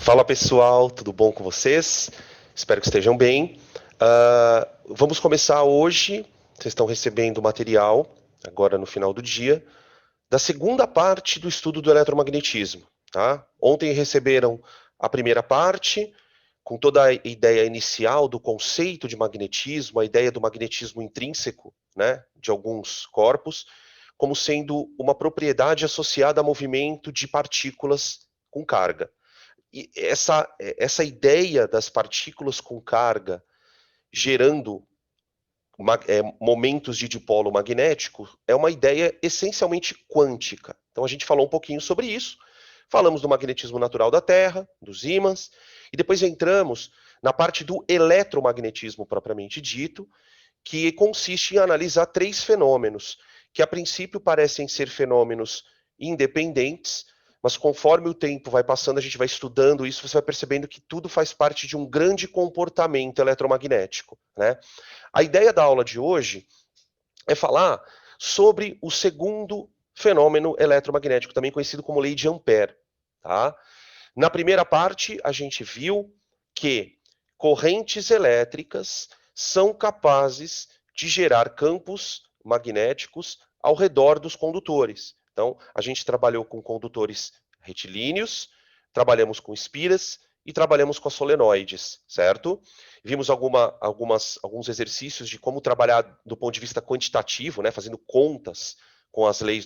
Fala pessoal, tudo bom com vocês? Espero que estejam bem. Vamos começar hoje. Vocês estão recebendo material, agora no final do dia, da segunda parte do estudo do eletromagnetismo. Tá? Ontem receberam a primeira parte, com toda a ideia inicial do conceito de magnetismo, a ideia do magnetismo intrínseco, né, de alguns corpos, como sendo uma propriedade associada a movimento de partículas com carga. E essa ideia das partículas com carga gerando momentos de dipolo magnético é uma ideia essencialmente quântica. Então a gente falou um pouquinho sobre isso, falamos do magnetismo natural da Terra, dos ímãs, e depois entramos na parte do eletromagnetismo propriamente dito, que consiste em analisar três fenômenos, que a princípio parecem ser fenômenos independentes, mas conforme o tempo vai passando, a gente vai estudando isso, você vai percebendo que tudo faz parte de um grande comportamento eletromagnético, né? A ideia da aula de hoje é falar sobre o segundo fenômeno eletromagnético, também conhecido como lei de Ampère, tá? Na primeira parte, a gente viu que correntes elétricas são capazes de gerar campos magnéticos ao redor dos condutores. Então, a gente trabalhou com condutores retilíneos, trabalhamos com espiras e trabalhamos com as solenoides, certo? Vimos alguns exercícios de como trabalhar do ponto de vista quantitativo, né, fazendo contas com as leis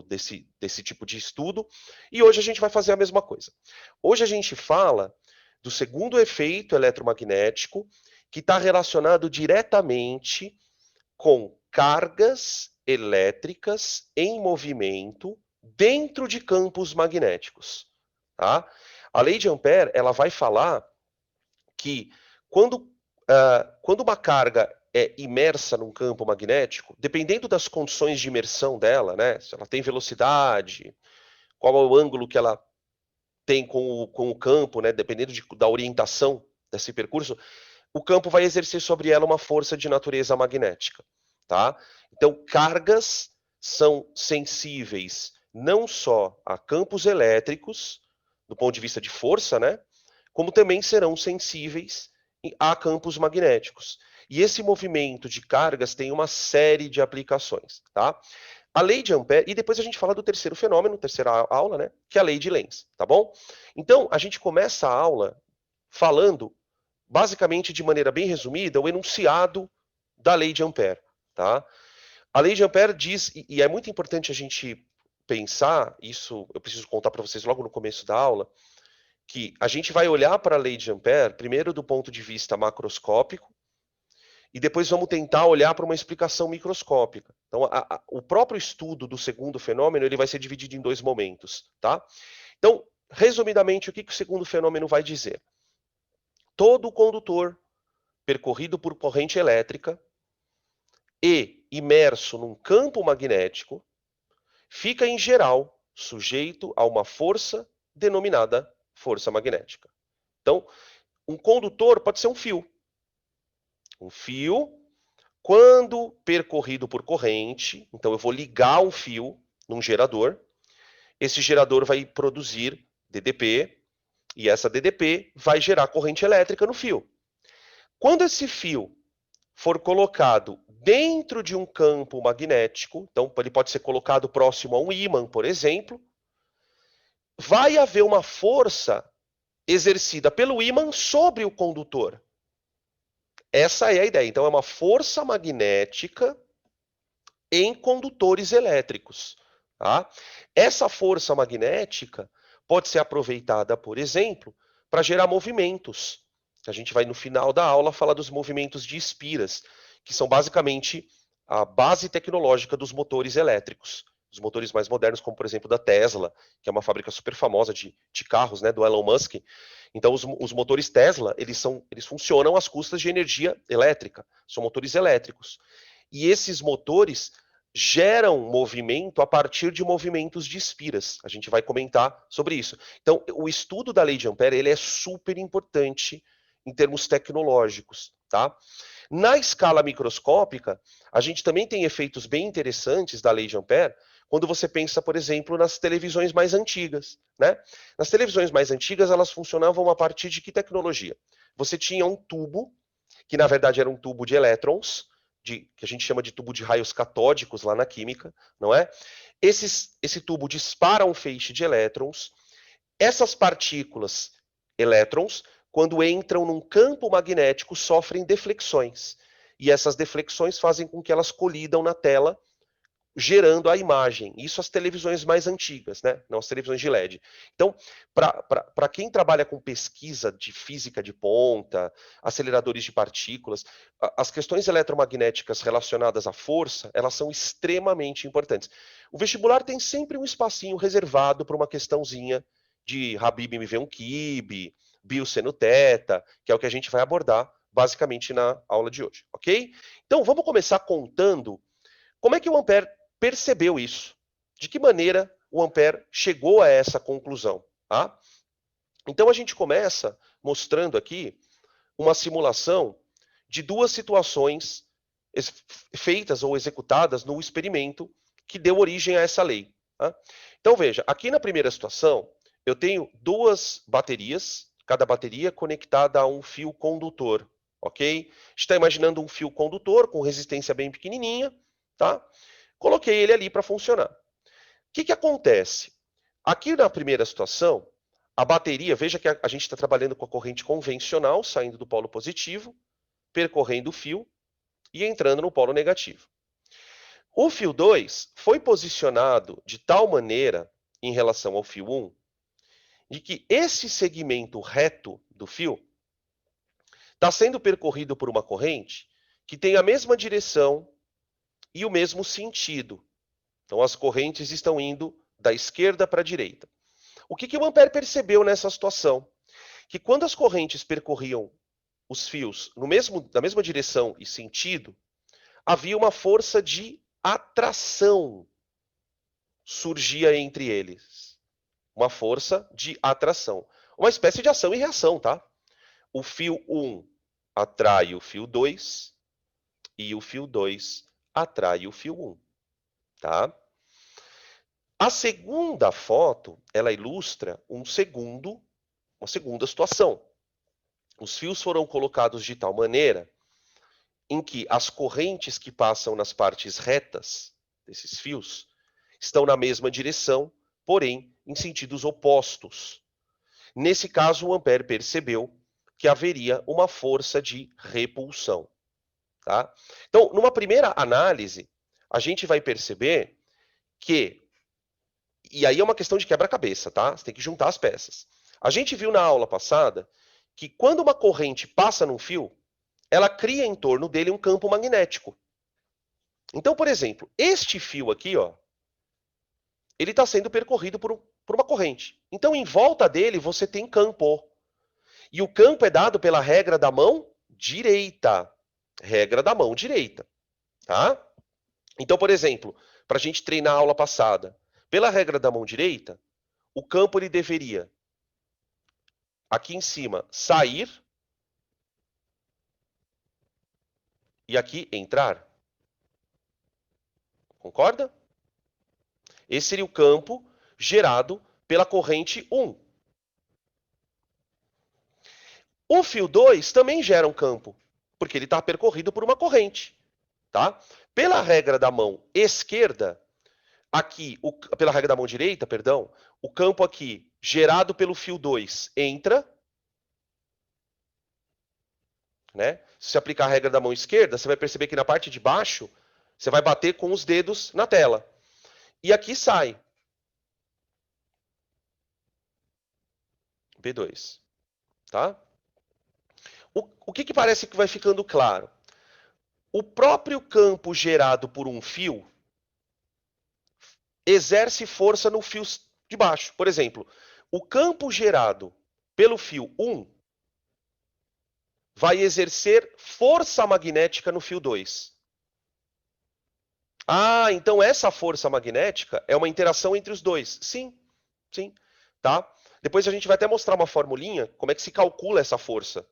desse tipo de estudo. E hoje a gente vai fazer a mesma coisa. Hoje a gente fala do segundo efeito eletromagnético, que está relacionado diretamente com cargas elétricas em movimento dentro de campos magnéticos. Tá? A lei de Ampère ela vai falar que quando uma carga é imersa num campo magnético, dependendo das condições de imersão dela, né, se ela tem velocidade, qual é o ângulo que ela tem com o campo, né, dependendo da orientação desse percurso, o campo vai exercer sobre ela uma força de natureza magnética. Tá? Então, cargas são sensíveis não só a campos elétricos, do ponto de vista de força, né, como também serão sensíveis a campos magnéticos. E esse movimento de cargas tem uma série de aplicações. Tá? A lei de Ampère, e depois a gente fala do terceiro fenômeno, terceira aula, né, que é a lei de Lenz, tá bom? Então, a gente começa a aula falando, basicamente de maneira bem resumida, o enunciado da lei de Ampère, tá? A lei de Ampère diz, e é muito importante a gente pensar, isso eu preciso contar para vocês logo no começo da aula, que a gente vai olhar para a lei de Ampère, primeiro do ponto de vista macroscópico, e depois vamos tentar olhar para uma explicação microscópica. Então, o próprio estudo do segundo fenômeno ele vai ser dividido em dois momentos. Tá? Então, resumidamente, o que o segundo fenômeno vai dizer? Todo condutor percorrido por corrente elétrica e imerso num campo magnético fica, em geral, sujeito a uma força denominada força magnética. Então, um condutor pode ser um fio. Um fio, quando percorrido por corrente, então eu vou ligar um fio num gerador, esse gerador vai produzir DDP, e essa DDP vai gerar corrente elétrica no fio. Quando esse fio for colocado dentro de um campo magnético, então ele pode ser colocado próximo a um ímã, por exemplo, vai haver uma força exercida pelo ímã sobre o condutor. Essa é a ideia. Então, é uma força magnética em condutores elétricos. Tá? Essa força magnética pode ser aproveitada, por exemplo, para gerar movimentos. A gente vai, no final da aula, falar dos movimentos de espiras, que são basicamente a base tecnológica dos motores elétricos. Os motores mais modernos, como, por exemplo, da Tesla, que é uma fábrica super famosa de carros, né, do Elon Musk. Então, os motores Tesla, eles funcionam às custas de energia elétrica. São motores elétricos. E esses motores geram movimento a partir de movimentos de espiras. A gente vai comentar sobre isso. Então, o estudo da lei de Ampère ele é super importante em termos tecnológicos. Tá? Na escala microscópica, a gente também tem efeitos bem interessantes da lei de Ampère quando você pensa, por exemplo, nas televisões mais antigas, né? Nas televisões mais antigas, elas funcionavam a partir de que tecnologia? Você tinha um tubo, que na verdade era um tubo de elétrons, que a gente chama de tubo de raios catódicos lá na química, não é? Esse tubo dispara um feixe de elétrons. Essas partículas, elétrons, quando entram num campo magnético, sofrem deflexões. E essas deflexões fazem com que elas colidam na tela, gerando a imagem. Isso as televisões mais antigas, né? Não as televisões de LED. Então, para quem trabalha com pesquisa de física de ponta, aceleradores de partículas, as questões eletromagnéticas relacionadas à força, elas são extremamente importantes. O vestibular tem sempre um espacinho reservado para uma questãozinha de Habib MV1 Kib, Bioseno Teta, que é o que a gente vai abordar basicamente na aula de hoje, ok? Então, vamos começar contando como é que o Ampère percebeu isso. De que maneira o Ampère chegou a essa conclusão? Tá? Então, a gente começa mostrando aqui uma simulação de duas situações feitas ou executadas no experimento que deu origem a essa lei. Tá? Então, veja, aqui na primeira situação, eu tenho duas baterias, cada bateria conectada a um fio condutor, ok? A gente está imaginando um fio condutor com resistência bem pequenininha, tá? Coloquei ele ali para funcionar. O que acontece? Aqui na primeira situação, a bateria, veja que a gente está trabalhando com a corrente convencional, saindo do polo positivo, percorrendo o fio e entrando no polo negativo. O fio 2 foi posicionado de tal maneira em relação ao fio 1, de que esse segmento reto do fio está sendo percorrido por uma corrente que tem a mesma direção e o mesmo sentido. Então, as correntes estão indo da esquerda para a direita. O que o Ampère percebeu nessa situação? Que quando as correntes percorriam os fios na mesma direção e sentido, havia uma força de atração surgia entre eles. Uma força de atração. Uma espécie de ação e reação, tá? O fio 1 atrai o fio 2 e o fio 2 atrai o fio 1, tá? A segunda foto, ela ilustra uma segunda situação. Os fios foram colocados de tal maneira em que as correntes que passam nas partes retas desses fios estão na mesma direção, porém em sentidos opostos. Nesse caso, o Ampère percebeu que haveria uma força de repulsão. Tá? Então, numa primeira análise, a gente vai perceber que, e aí é uma questão de quebra-cabeça, tá? Você tem que juntar as peças. A gente viu na aula passada que quando uma corrente passa num fio, ela cria em torno dele um campo magnético. Então, por exemplo, este fio aqui, ó, ele está sendo percorrido por uma corrente. Então, em volta dele, você tem campo. E o campo é dado pela regra da mão direita. Regra da mão direita. Tá? Então, por exemplo, para a gente treinar a aula passada, pela regra da mão direita, o campo ele deveria, aqui em cima, sair e aqui entrar. Concorda? Esse seria o campo gerado pela corrente 1. O fio 2 também gera um campo, porque ele está percorrido por uma corrente. Tá? Pela regra da mão esquerda, aqui, pela regra da mão direita, perdão, o campo aqui gerado pelo fio 2 entra. Né? Se você aplicar a regra da mão esquerda, você vai perceber que na parte de baixo, você vai bater com os dedos na tela. E aqui sai. B2. Tá? O que parece que vai ficando claro? O próprio campo gerado por um fio exerce força no fio de baixo. Por exemplo, o campo gerado pelo fio 1 vai exercer força magnética no fio 2. Ah, então essa força magnética é uma interação entre os dois. Sim, sim. Tá? Depois a gente vai até mostrar uma formulinha, como é que se calcula essa força.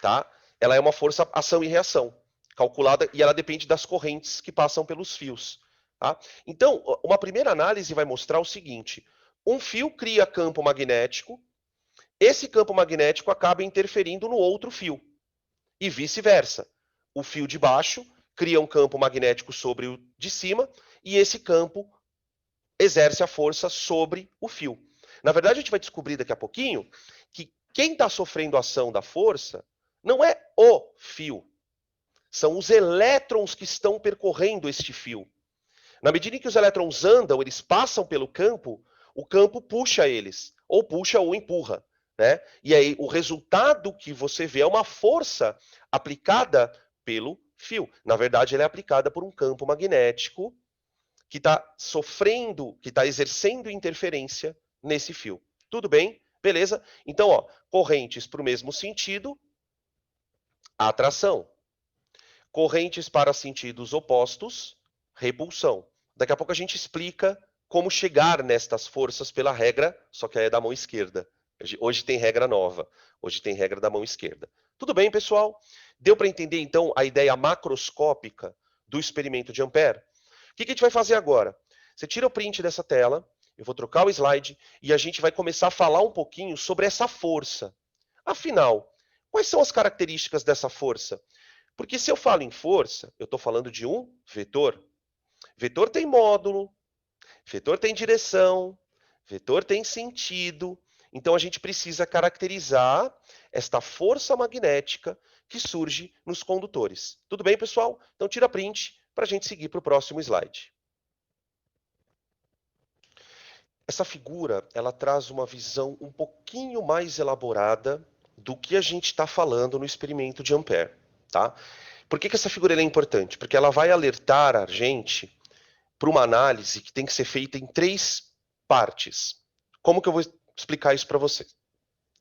Tá? Ela é uma força ação e reação, calculada, e ela depende das correntes que passam pelos fios. Tá? Então, uma primeira análise vai mostrar o seguinte: um fio cria campo magnético, esse campo magnético acaba interferindo no outro fio, e vice-versa. O fio de baixo cria um campo magnético sobre o de cima, e esse campo exerce a força sobre o fio. Na verdade, a gente vai descobrir daqui a pouquinho que quem está sofrendo a ação da força não é o fio, são os elétrons que estão percorrendo este fio. Na medida em que os elétrons andam, eles passam pelo campo, o campo puxa eles, ou puxa ou empurra, né? E aí o resultado que você vê é uma força aplicada pelo fio. Na verdade, ela é aplicada por um campo magnético que está sofrendo, que está exercendo interferência nesse fio. Tudo bem? Beleza? Então, ó, correntes para o mesmo sentido, atração. Correntes para sentidos opostos, repulsão. Daqui a pouco a gente explica como chegar nestas forças pela regra, só que aí é da mão esquerda. Hoje tem regra nova. Hoje tem regra da mão esquerda. Tudo bem, pessoal? Deu para entender, então, a ideia macroscópica do experimento de Ampère? O que a gente vai fazer agora? Você tira o print dessa tela, eu vou trocar o slide e a gente vai começar a falar um pouquinho sobre essa força. Afinal, quais são as características dessa força? Porque se eu falo em força, eu estou falando de um vetor. Vetor tem módulo, vetor tem direção, vetor tem sentido. Então a gente precisa caracterizar esta força magnética que surge nos condutores. Tudo bem, pessoal? Então tira print para a gente seguir para o próximo slide. Essa figura, ela traz uma visão um pouquinho mais elaborada do que a gente está falando no experimento de Ampère, tá? Por que essa figura é importante? Porque ela vai alertar a gente para uma análise que tem que ser feita em 3 partes. Como que eu vou explicar isso para vocês?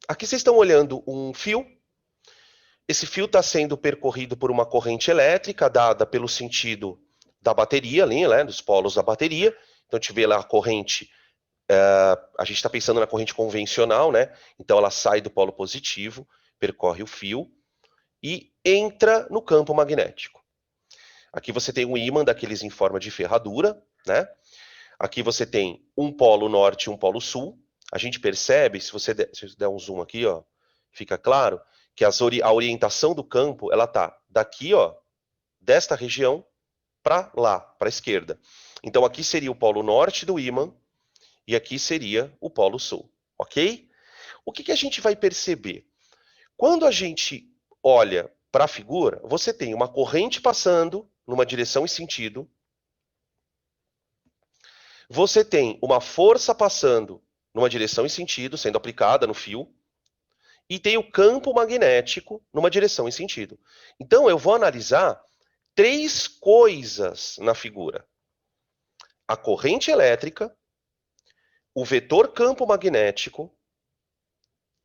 Aqui vocês estão olhando um fio. Esse fio está sendo percorrido por uma corrente elétrica dada pelo sentido da bateria, ali, né, dos polos da bateria. Então, a gente vê lá a corrente, a gente está pensando na corrente convencional, né? Então, ela sai do polo positivo, percorre o fio e entra no campo magnético. Aqui você tem um ímã daqueles em forma de ferradura, né? Aqui você tem um polo norte e um polo sul. A gente percebe, se você der um zoom aqui, ó, fica claro que a orientação do campo, ela tá daqui, ó, desta região para lá, para a esquerda. Então aqui seria o polo norte do ímã e aqui seria o polo sul, ok? O que a gente vai perceber? Quando a gente olha para a figura, você tem uma corrente passando numa direção e sentido, você tem uma força passando numa direção e sentido, sendo aplicada no fio, e tem o campo magnético numa direção e sentido. Então, eu vou analisar 3 coisas na figura: a corrente elétrica, o vetor campo magnético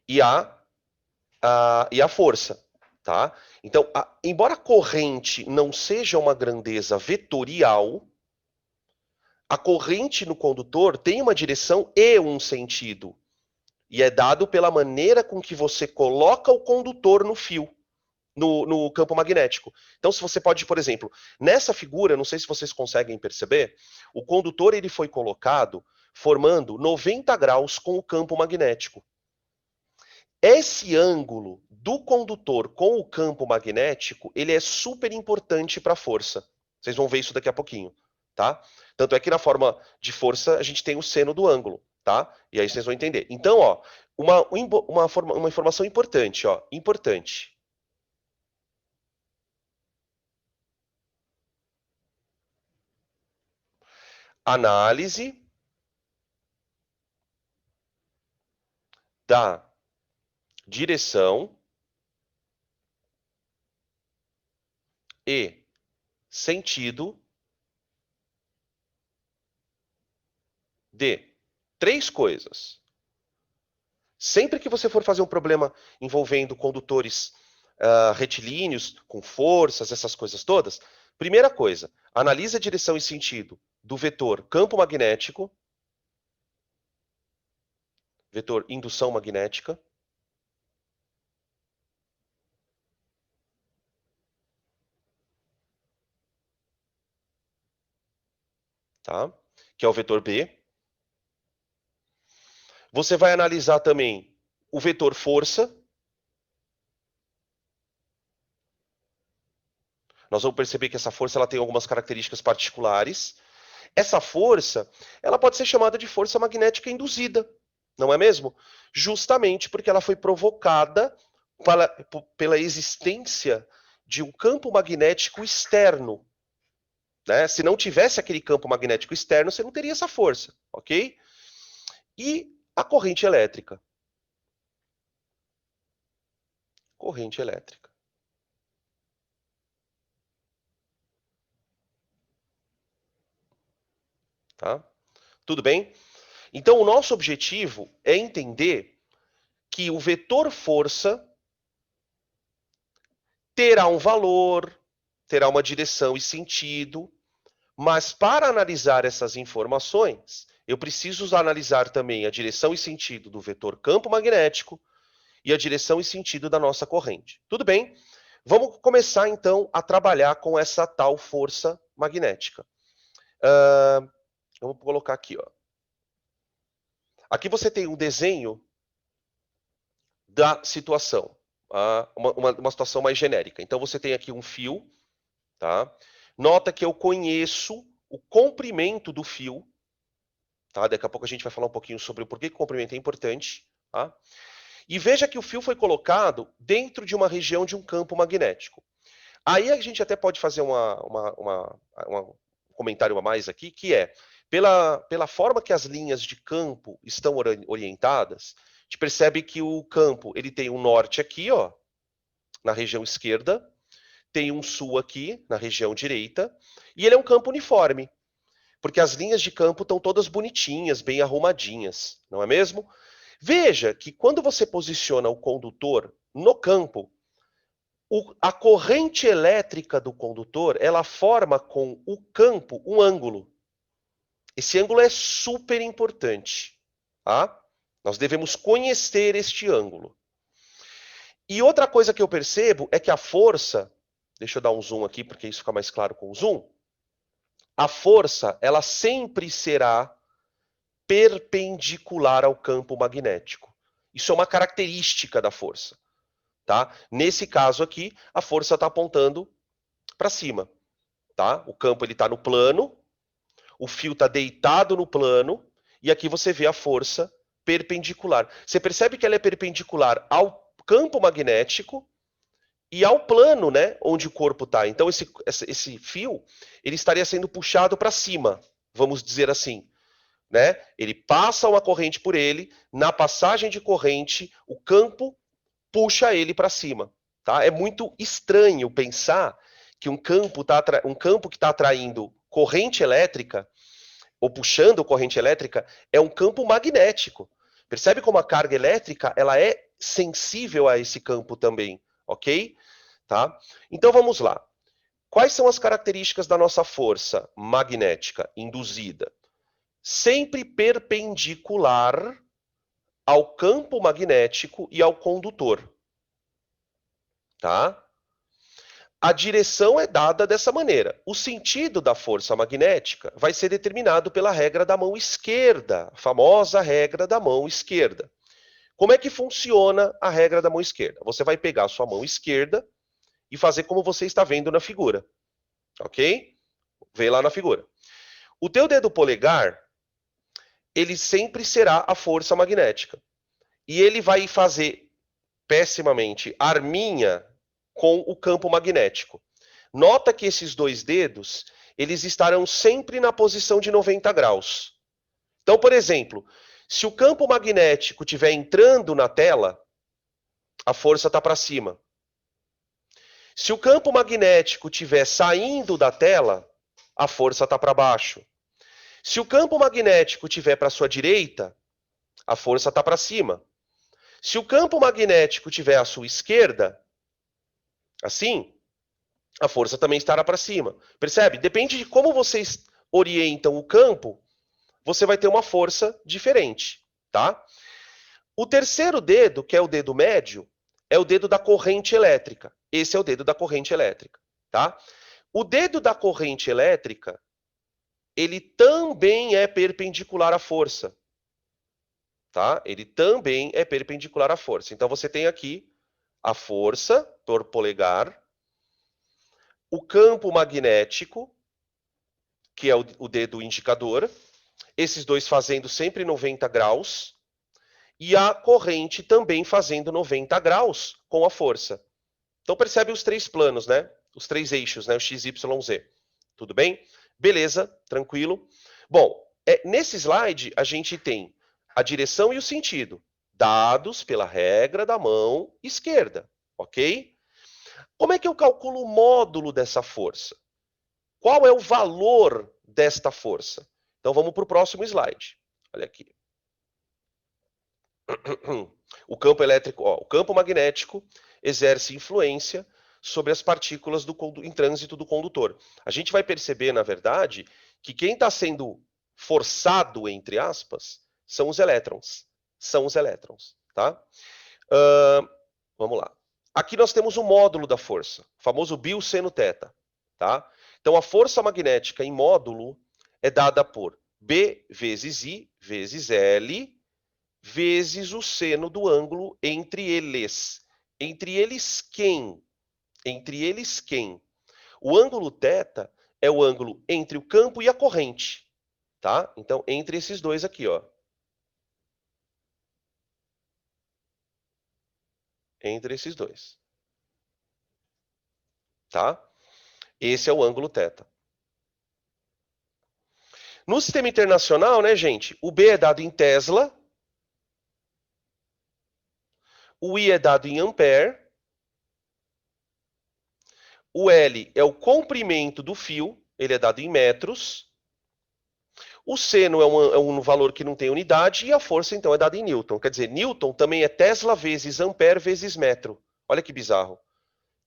e a força. Tá? Então, embora a corrente não seja uma grandeza vetorial, a corrente no condutor tem uma direção e um sentido. E é dado pela maneira com que você coloca o condutor no fio, no campo magnético. Então, se você pode, por exemplo, nessa figura, não sei se vocês conseguem perceber, o condutor ele foi colocado formando 90 graus com o campo magnético. Esse ângulo do condutor com o campo magnético, ele é super importante para a força. Vocês vão ver isso daqui a pouquinho, tá? Tanto é que na forma de força a gente tem o seno do ângulo, tá? E aí vocês vão entender. Então, ó, uma informação importante, ó, importante. Análise da direção e sentido de 3 coisas. Sempre que você for fazer um problema envolvendo condutores retilíneos, com forças, essas coisas todas, primeira coisa, analise a direção e sentido do vetor campo magnético, vetor indução magnética, tá? Que é o vetor B. Você vai analisar também o vetor força. Nós vamos perceber que essa força ela tem algumas características particulares. Essa força, ela pode ser chamada de força magnética induzida, não é mesmo? Justamente porque ela foi provocada pela existência de um campo magnético externo, né? Se não tivesse aquele campo magnético externo, você não teria essa força, ok? E a corrente elétrica. Corrente elétrica. Tá? Tudo bem? Então, o nosso objetivo é entender que o vetor força terá um valor, terá uma direção e sentido, mas para analisar essas informações, eu preciso analisar também a direção e sentido do vetor campo magnético e a direção e sentido da nossa corrente. Tudo bem? Vamos começar então a trabalhar com essa tal força magnética. Vamos colocar aqui, ó. Aqui você tem um desenho da situação, uma situação mais genérica. Então você tem aqui um fio, tá? Nota que eu conheço o comprimento do fio, tá? Daqui a pouco a gente vai falar um pouquinho sobre o porquê que o comprimento é importante, tá? E veja que o fio foi colocado dentro de uma região de um campo magnético. Aí a gente até pode fazer um comentário a mais aqui, que é, pela forma que as linhas de campo estão orientadas, a gente percebe que o campo ele tem um norte aqui, ó, na região esquerda, tem um sul aqui, na região direita, e ele é um campo uniforme, porque as linhas de campo estão todas bonitinhas, bem arrumadinhas, não é mesmo? Veja que quando você posiciona o condutor no campo, a corrente elétrica do condutor, ela forma com o campo um ângulo. Esse ângulo é super importante, tá? Nós devemos conhecer este ângulo. E outra coisa que eu percebo é que a força, deixa eu dar um zoom aqui porque isso fica mais claro com o zoom. A força, ela sempre será perpendicular ao campo magnético. Isso é uma característica da força, tá? Nesse caso aqui, a força está apontando para cima, tá? O campo ele está no plano, o fio está deitado no plano, e aqui você vê a força perpendicular. Você percebe que ela é perpendicular ao campo magnético e ao plano, né, onde o corpo está. Então, esse fio ele estaria sendo puxado para cima, vamos dizer assim. Né? Ele passa uma corrente por ele, na passagem de corrente, o campo puxa ele para cima. Tá? É muito estranho pensar que um campo que está atraindo corrente elétrica, ou puxando corrente elétrica, é um campo magnético. Percebe como a carga elétrica ela é sensível a esse campo também, ok? Tá? Então vamos lá. Quais são as características da nossa força magnética induzida? Sempre perpendicular ao campo magnético e ao condutor. Tá? A direção é dada dessa maneira. O sentido da força magnética vai ser determinado pela regra da mão esquerda, a famosa regra da mão esquerda. Como é que funciona a regra da mão esquerda? Você vai pegar a sua mão esquerda e fazer como você está vendo na figura. Ok? Vê lá na figura. O teu dedo polegar, ele sempre será a força magnética. E ele vai fazer, pessimamente, arminha com o campo magnético. Nota que esses dois dedos, eles estarão sempre na posição de 90 graus. Então, por exemplo, se o campo magnético estiver entrando na tela, a força está para cima. Se o campo magnético estiver saindo da tela, a força está para baixo. Se o campo magnético estiver para a sua direita, a força está para cima. Se o campo magnético estiver à sua esquerda, assim, a força também estará para cima. Percebe? Depende de como vocês orientam o campo, você vai ter uma força diferente, tá? O terceiro dedo, que é o dedo médio, é o dedo da corrente elétrica. Esse é o dedo da corrente elétrica, tá? O dedo da corrente elétrica, ele também é perpendicular à força. Tá? Ele também é perpendicular à força. Então, você tem aqui a força do polegar, o campo magnético, que é o dedo indicador, esses dois fazendo sempre 90 graus, e a corrente também fazendo 90 graus com a força. Então, percebe os três planos, né? Os três eixos, né? O x, y, z. Tudo bem? Beleza, tranquilo. Bom, nesse slide, a gente tem a direção e o sentido, dados pela regra da mão esquerda, ok? Como é que eu calculo o módulo dessa força? Qual é o valor desta força? Então, vamos para o próximo slide. Olha aqui. O campo elétrico, o campo magnético exerce influência sobre as partículas em trânsito do condutor. A gente vai perceber, na verdade, que quem está sendo forçado, entre aspas, são os elétrons. São os elétrons, tá? Vamos lá. Aqui nós temos o módulo da força, o famoso Biu seno θ, tá? Então, a força magnética em módulo é dada por B vezes I vezes L vezes o seno do ângulo entre eles. Entre eles quem? Entre eles quem? O ângulo θ é o ângulo entre o campo e a corrente, tá? Então, entre esses dois aqui, ó. Entre esses dois. Tá? Esse é o ângulo θ. No sistema internacional, né, gente? O B é dado em Tesla. O I é dado em ampere. O L é o comprimento do fio. Ele é dado em metros. O seno é um valor que não tem unidade. E a força, então, é dada em Newton. Quer dizer, Newton também é Tesla vezes ampere vezes metro. Olha que bizarro.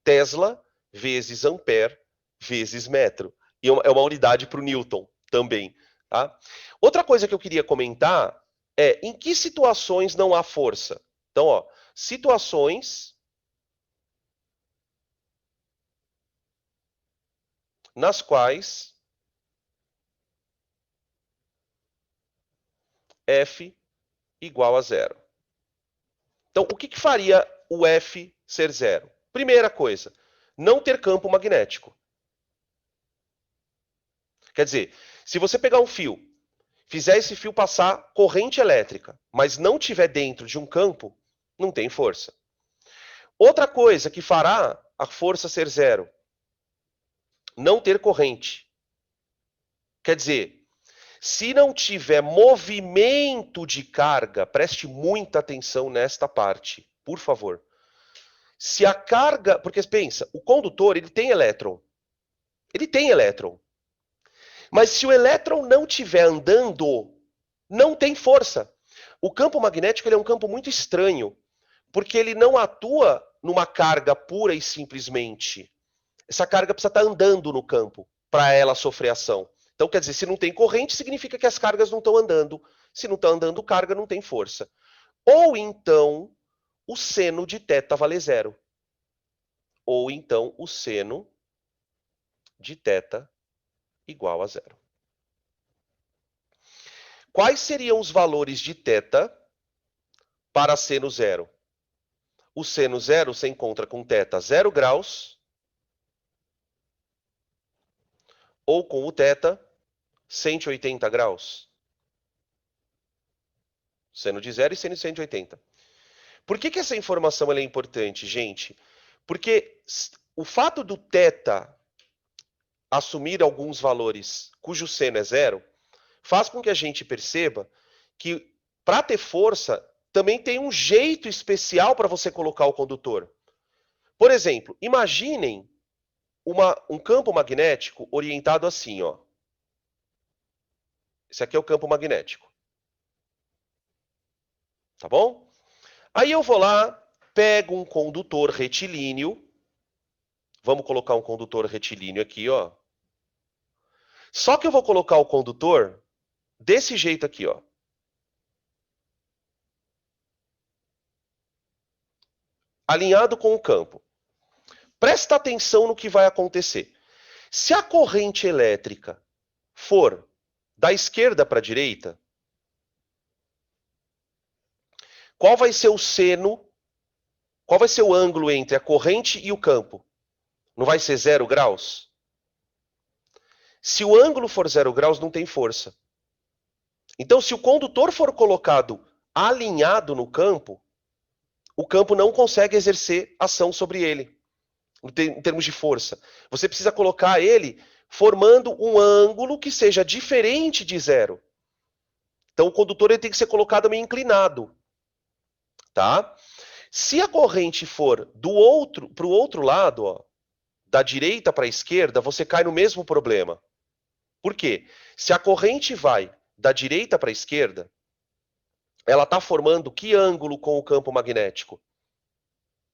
Tesla vezes ampere vezes metro. E é uma unidade para o Newton também. Tá? Outra coisa que eu queria comentar é em que situações não há força. Então, ó, situações nas quais F igual a zero. Então, o que faria o F ser zero? Primeira coisa, não ter campo magnético. Quer dizer, se você pegar um fio, fizer esse fio passar corrente elétrica, mas não tiver dentro de um campo, não tem força. Outra coisa que fará a força ser zero, não ter corrente. Quer dizer, se não tiver movimento de carga, preste muita atenção nesta parte, por favor. Se a carga, porque pensa, o condutor, ele tem elétron. Ele tem elétron. Mas se o elétron não estiver andando, não tem força. O campo magnético ele é um campo muito estranho, porque ele não atua numa carga pura e simplesmente. Essa carga precisa estar andando no campo para ela sofrer ação. Então, quer dizer, se não tem corrente, significa que as cargas não estão andando. Se não está andando carga, não tem força. Ou então, o seno de θ vale zero. Ou então, o seno de θ igual a zero. Quais seriam os valores de θ para seno zero? O seno zero se encontra com θ 0 graus ou com o θ 180 graus. Seno de zero e seno de 180. Por que essa informação é importante, gente? Porque o fato do θ assumir alguns valores cujo seno é zero, faz com que a gente perceba que, para ter força, também tem um jeito especial para você colocar o condutor. Por exemplo, imaginem um campo magnético orientado assim, ó. Esse aqui é o campo magnético. Tá bom? Aí eu vou lá, pego um condutor retilíneo. Vamos colocar um condutor retilíneo aqui, ó. Só que eu vou colocar o condutor desse jeito aqui, ó. Alinhado com o campo. Presta atenção no que vai acontecer. Se a corrente elétrica for da esquerda para a direita, qual vai ser o seno, qual vai ser o ângulo entre a corrente e o campo? Não vai ser 0 graus? Se o ângulo for 0 graus, não tem força. Então, se o condutor for colocado alinhado no campo, o campo não consegue exercer ação sobre ele, em termos de força. Você precisa colocar ele formando um ângulo que seja diferente de 0. Então, o condutor ele tem que ser colocado meio inclinado. Tá? Se a corrente for para o outro lado, ó, da direita para a esquerda, você cai no mesmo problema. Por quê? Se a corrente vai da direita para a esquerda, ela está formando que ângulo com o campo magnético?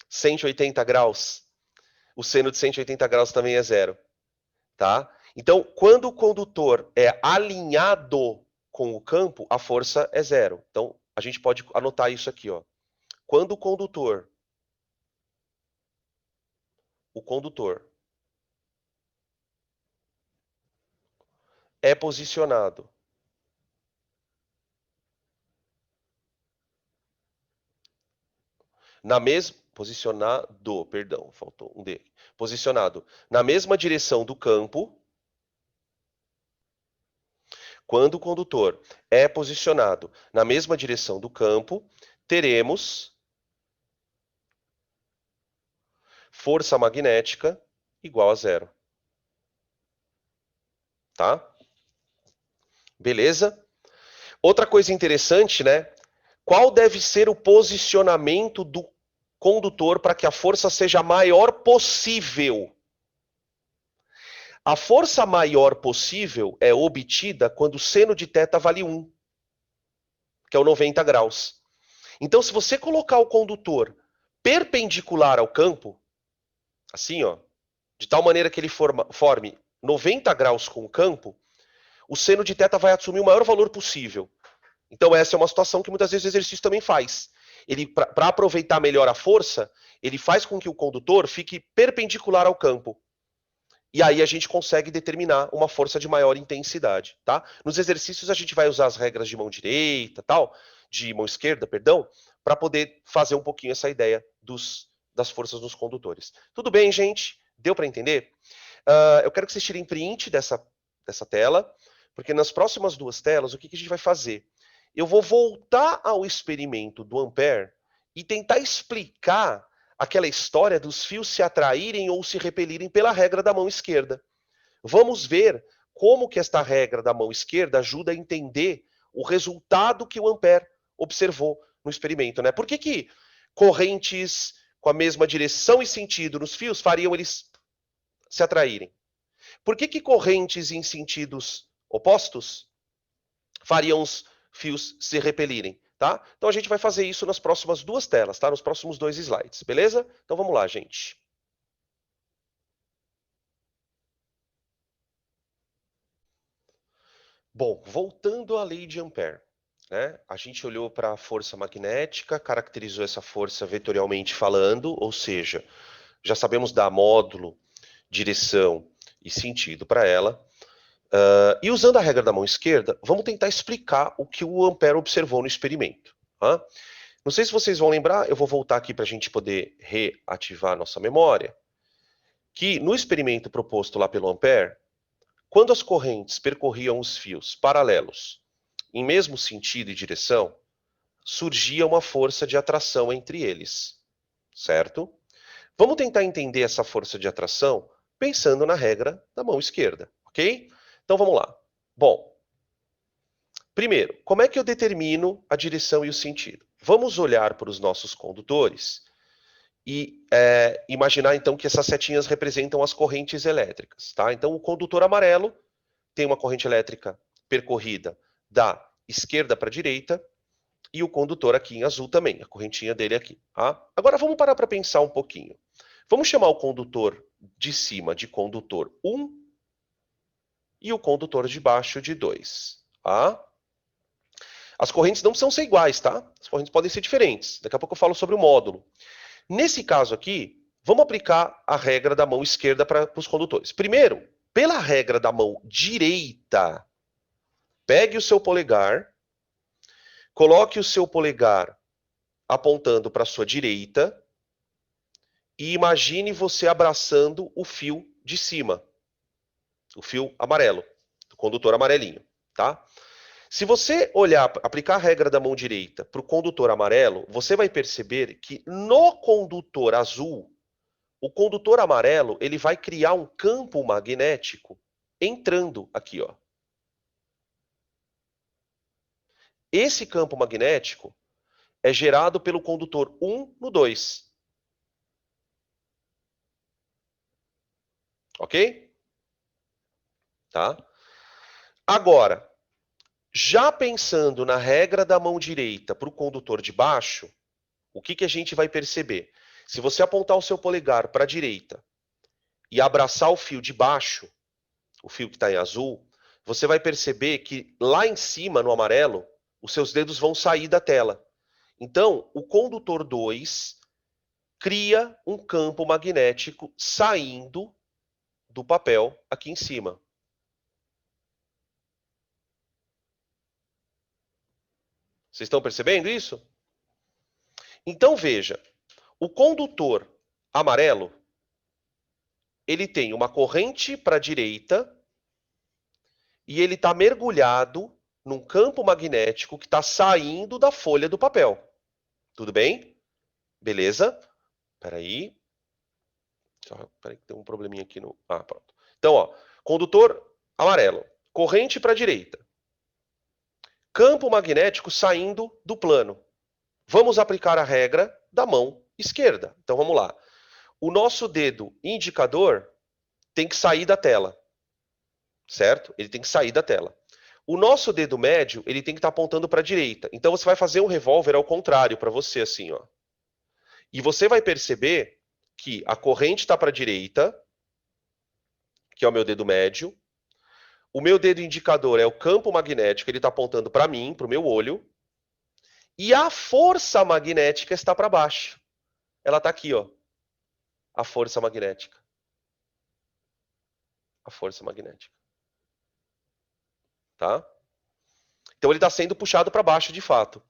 180 graus. O seno de 180 graus também é 0. Tá? Então, quando o condutor é alinhado com o campo, a força é 0. Então, a gente pode anotar isso aqui. Ó. Quando o condutor é posicionado na mesma posicionado, perdão, faltou um D. Posicionado na mesma direção do campo. Quando o condutor é posicionado na mesma direção do campo, teremos força magnética igual a 0. Tá? Beleza? Outra coisa interessante, né? Qual deve ser o posicionamento do condutor para que a força seja a maior possível? A força maior possível é obtida quando o seno de θ vale 1, que é o 90 graus. Então, se você colocar o condutor perpendicular ao campo, assim, ó, de tal maneira que ele forme 90 graus com o campo, o seno de θ vai assumir o maior valor possível. Então, essa é uma situação que muitas vezes o exercício também faz. Ele, para aproveitar melhor a força, ele faz com que o condutor fique perpendicular ao campo. E aí a gente consegue determinar uma força de maior intensidade, tá? Nos exercícios a gente vai usar as regras de mão direita, tal, de mão esquerda, perdão, para poder fazer um pouquinho essa ideia das forças nos condutores. Tudo bem, gente? Deu para entender? Eu quero que vocês tirem print dessa tela, porque nas próximas duas telas, o que a gente vai fazer? Eu vou voltar ao experimento do Ampère e tentar explicar aquela história dos fios se atraírem ou se repelirem pela regra da mão esquerda. Vamos ver como que esta regra da mão esquerda ajuda a entender o resultado que o Ampère observou no experimento, né? Por que correntes com a mesma direção e sentido nos fios fariam eles se atraírem? Por que correntes em sentidos opostos fariam os fios se repelirem? Tá? Então a gente vai fazer isso nas próximas duas telas, tá? Nos próximos 2 slides, beleza? Então vamos lá, gente. Bom, voltando à lei de Ampère, né? A gente olhou para a força magnética, caracterizou essa força vetorialmente falando, ou seja, já sabemos dar módulo, direção e sentido para ela. E usando a regra da mão esquerda, vamos tentar explicar o que o Ampère observou no experimento. Tá? Não sei se vocês vão lembrar, eu vou voltar aqui para a gente poder reativar a nossa memória, que no experimento proposto lá pelo Ampère, quando as correntes percorriam os fios paralelos em mesmo sentido e direção, surgia uma força de atração entre eles, certo? Vamos tentar entender essa força de atração pensando na regra da mão esquerda, ok? Então vamos lá. Bom, primeiro, como é que eu determino a direção e o sentido? Vamos olhar para os nossos condutores e imaginar então que essas setinhas representam as correntes elétricas, tá? Então o condutor amarelo tem uma corrente elétrica percorrida da esquerda para a direita e o condutor aqui em azul também, a correntinha dele aqui, tá? Agora vamos parar para pensar um pouquinho. Vamos chamar o condutor de cima de condutor 1 e o condutor de baixo de 2, tá? As correntes não precisam ser iguais, tá? As correntes podem ser diferentes. Daqui a pouco eu falo sobre o módulo. Nesse caso aqui, vamos aplicar a regra da mão esquerda para os condutores. Primeiro, pela regra da mão direita, Pegue o seu polegar, coloque o seu polegar apontando para a sua direita e imagine você abraçando o fio de cima, o fio amarelo, o condutor amarelinho, tá? Se você olhar, aplicar a regra da mão direita para o condutor amarelo, você vai perceber que no condutor azul, o condutor amarelo ele vai criar um campo magnético entrando aqui, ó. Esse campo magnético é gerado pelo condutor 1 no 2. Ok? Tá? Agora, já pensando na regra da mão direita para o condutor de baixo, o que a gente vai perceber? Se você apontar o seu polegar para a direita e abraçar o fio de baixo, o fio que está em azul, você vai perceber que lá em cima, no amarelo, os seus dedos vão sair da tela. Então, o condutor 2 cria um campo magnético saindo do papel aqui em cima. Vocês estão percebendo isso? Então, veja, o condutor amarelo, ele tem uma corrente para a direita e ele está mergulhado num campo magnético que está saindo da folha do papel. Tudo bem? Beleza? Espera aí. Peraí, que tem um probleminha aqui no... Ah, pronto. Então, ó, condutor amarelo, corrente para a direita. Campo magnético saindo do plano. Vamos aplicar a regra da mão esquerda. Então, vamos lá. O nosso dedo indicador tem que sair da tela. Certo? Ele tem que sair da tela. O nosso dedo médio, ele tem que estar apontando para a direita. Então, você vai fazer um revólver ao contrário para você, assim, ó. E você vai perceber que a corrente está para a direita, que é o meu dedo médio. O meu dedo indicador é o campo magnético, ele está apontando para mim, para o meu olho. E a força magnética está para baixo. Ela está aqui, ó. A força magnética. A força magnética. Tá? Então ele está sendo puxado para baixo de fato.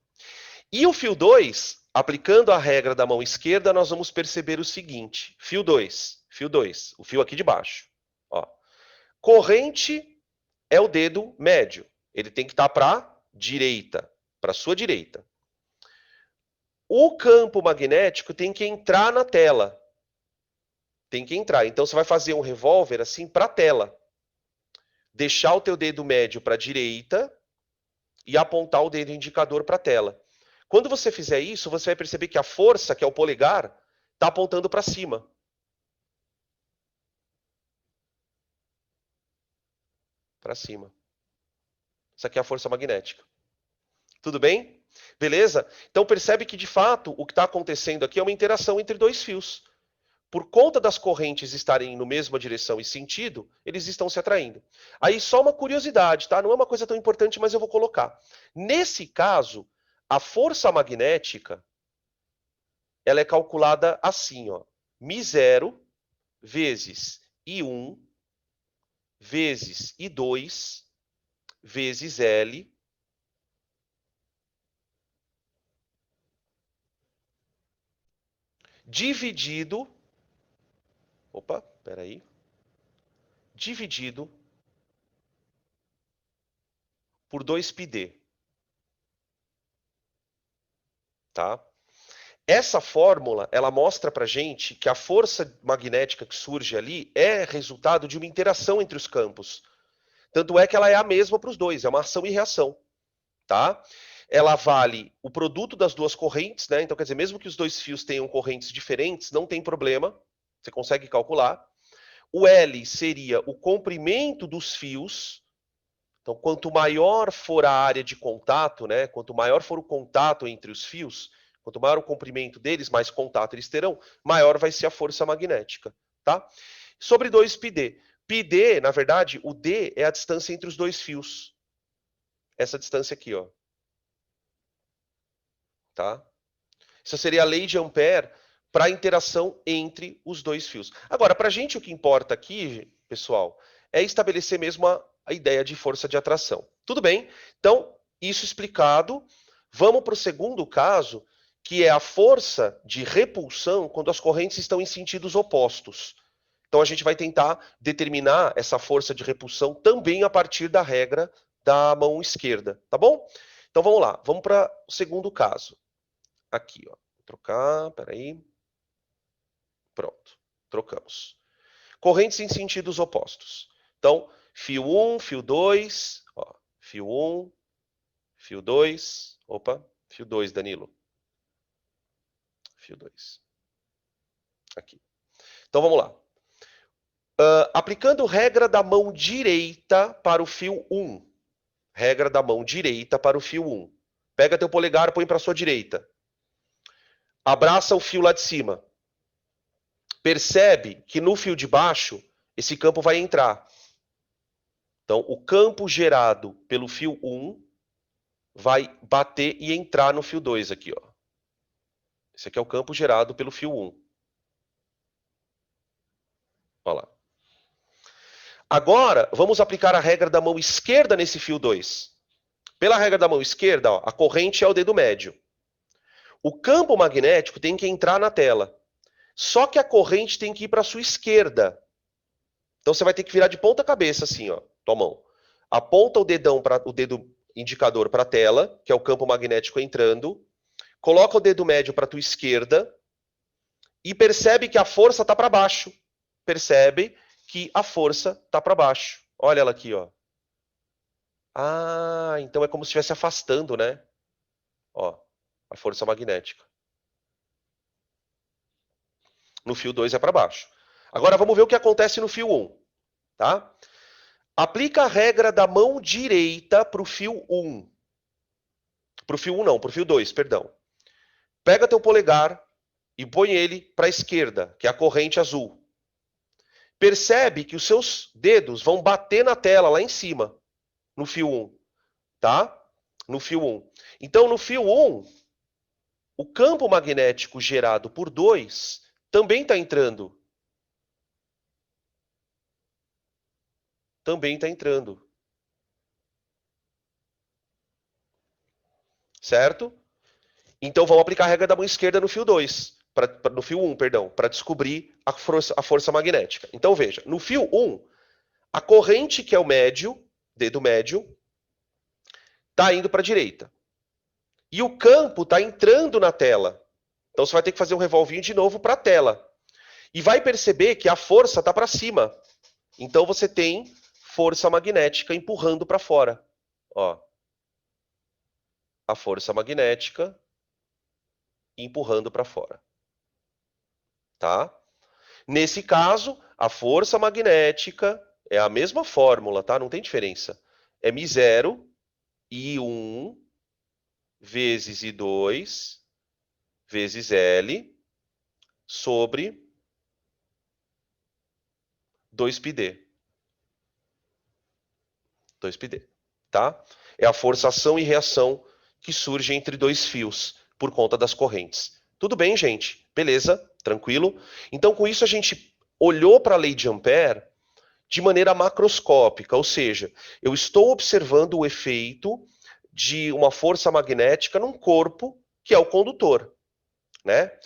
E o fio 2, aplicando a regra da mão esquerda, nós vamos perceber o seguinte. Fio 2, o fio aqui de baixo. Ó. Corrente é o dedo médio. Ele tem que estar para a direita, para a sua direita. O campo magnético tem que entrar na tela. Tem que entrar. Então, você vai fazer um revólver assim para a tela. Deixar o teu dedo médio para a direita e apontar o dedo indicador para a tela. Quando você fizer isso, você vai perceber que a força, que é o polegar, está apontando para cima. Para cima. Isso aqui é a força magnética. Tudo bem? Beleza? Então percebe que, de fato, o que está acontecendo aqui é uma interação entre dois fios. Por conta das correntes estarem na mesma direção e sentido, eles estão se atraindo. Aí só uma curiosidade, tá? Não é uma coisa tão importante, mas eu vou colocar. Nesse caso, a força magnética, ela é calculada assim, ó. μ0 vezes I1 vezes I2 vezes L dividido... Opa, peraí. Dividido por 2πd. Tá? Essa fórmula, ela mostra pra gente que a força magnética que surge ali é resultado de uma interação entre os campos. Tanto é que ela é a mesma para os dois, é uma ação e reação. Tá? Ela vale o produto das duas correntes, né? Então, quer dizer, mesmo que os dois fios tenham correntes diferentes, não tem problema, você consegue calcular. O L seria o comprimento dos fios. Então, quanto maior for a área de contato, né? Quanto maior for o contato entre os fios, quanto maior o comprimento deles, mais contato eles terão, maior vai ser a força magnética, tá? Sobre 2πd. πd, na verdade, o d é a distância entre os dois fios. Essa distância aqui, ó. Tá? Isso seria a lei de Ampère para a interação entre os dois fios. Agora, para a gente o que importa aqui, pessoal, é estabelecer mesmo a ideia de força de atração. Tudo bem? Então, isso explicado, vamos para o segundo caso, que é a força de repulsão quando as correntes estão em sentidos opostos. Então, a gente vai tentar determinar essa força de repulsão também a partir da regra da mão esquerda, tá bom? Então, vamos lá. Vamos para o segundo caso. Aqui, ó. Vou trocar, peraí. Pronto. Trocamos. Correntes em sentidos opostos. Então, fio 1, fio 2, ó, fio 1, fio 2, opa, fio 2, Danilo. Fio 2. Aqui. Então, vamos lá. Aplicando regra da mão direita para o fio 1. Regra da mão direita para o fio 1. Pega teu polegar, põe para a sua direita. Abraça o fio lá de cima. Percebe que no fio de baixo, esse campo vai entrar. Então, o campo gerado pelo fio 1 vai bater e entrar no fio 2 aqui, ó. Esse aqui é o campo gerado pelo fio 1. Olha lá. Agora, vamos aplicar a regra da mão esquerda nesse fio 2. Pela regra da mão esquerda, ó, a corrente é o dedo médio. O campo magnético tem que entrar na tela. Só que a corrente tem que ir para a sua esquerda. Então, você vai ter que virar de ponta cabeça assim, ó, tua mão. Aponta o dedo indicador para a tela, que é o campo magnético entrando. Coloca o dedo médio para a tua esquerda e percebe que a força está para baixo. Percebe que a força está para baixo. Olha ela aqui, ó. Ah, então é como se estivesse afastando, né? Ó, a força magnética. No fio 2 é para baixo. Agora vamos ver o que acontece no fio 1, tá? Aplica a regra da mão direita para o fio 1. Para o fio 1 não, para o fio 2, perdão. Pega teu polegar e põe ele para a esquerda, que é a corrente azul. Percebe que os seus dedos vão bater na tela lá em cima, no fio 1, tá? No fio 1. Então, no fio 1, o campo magnético gerado por 2 também está entrando. Também está entrando. Certo? Então, vamos aplicar a regra da mão esquerda no fio 2. No fio 1, perdão, para descobrir a força magnética. Então, veja, no fio 1, a corrente, que é o médio, dedo médio, está indo para a direita. E o campo está entrando na tela. Então, você vai ter que fazer um revolvinho de novo para a tela. E vai perceber que a força está para cima. Então, você tem força magnética empurrando para fora. Ó. A força magnética empurrando para fora. Tá? Nesse caso, a força magnética é a mesma fórmula, tá? Não tem diferença. É μ0 I1 vezes I2 vezes L sobre 2πd. 2πd, tá? É a força ação e reação que surge entre dois fios por conta das correntes. Tudo bem, gente? Beleza? Tranquilo? Então, com isso, a gente olhou para a lei de Ampère de maneira macroscópica, ou seja, eu estou observando o efeito de uma força magnética num corpo que é o condutor, né?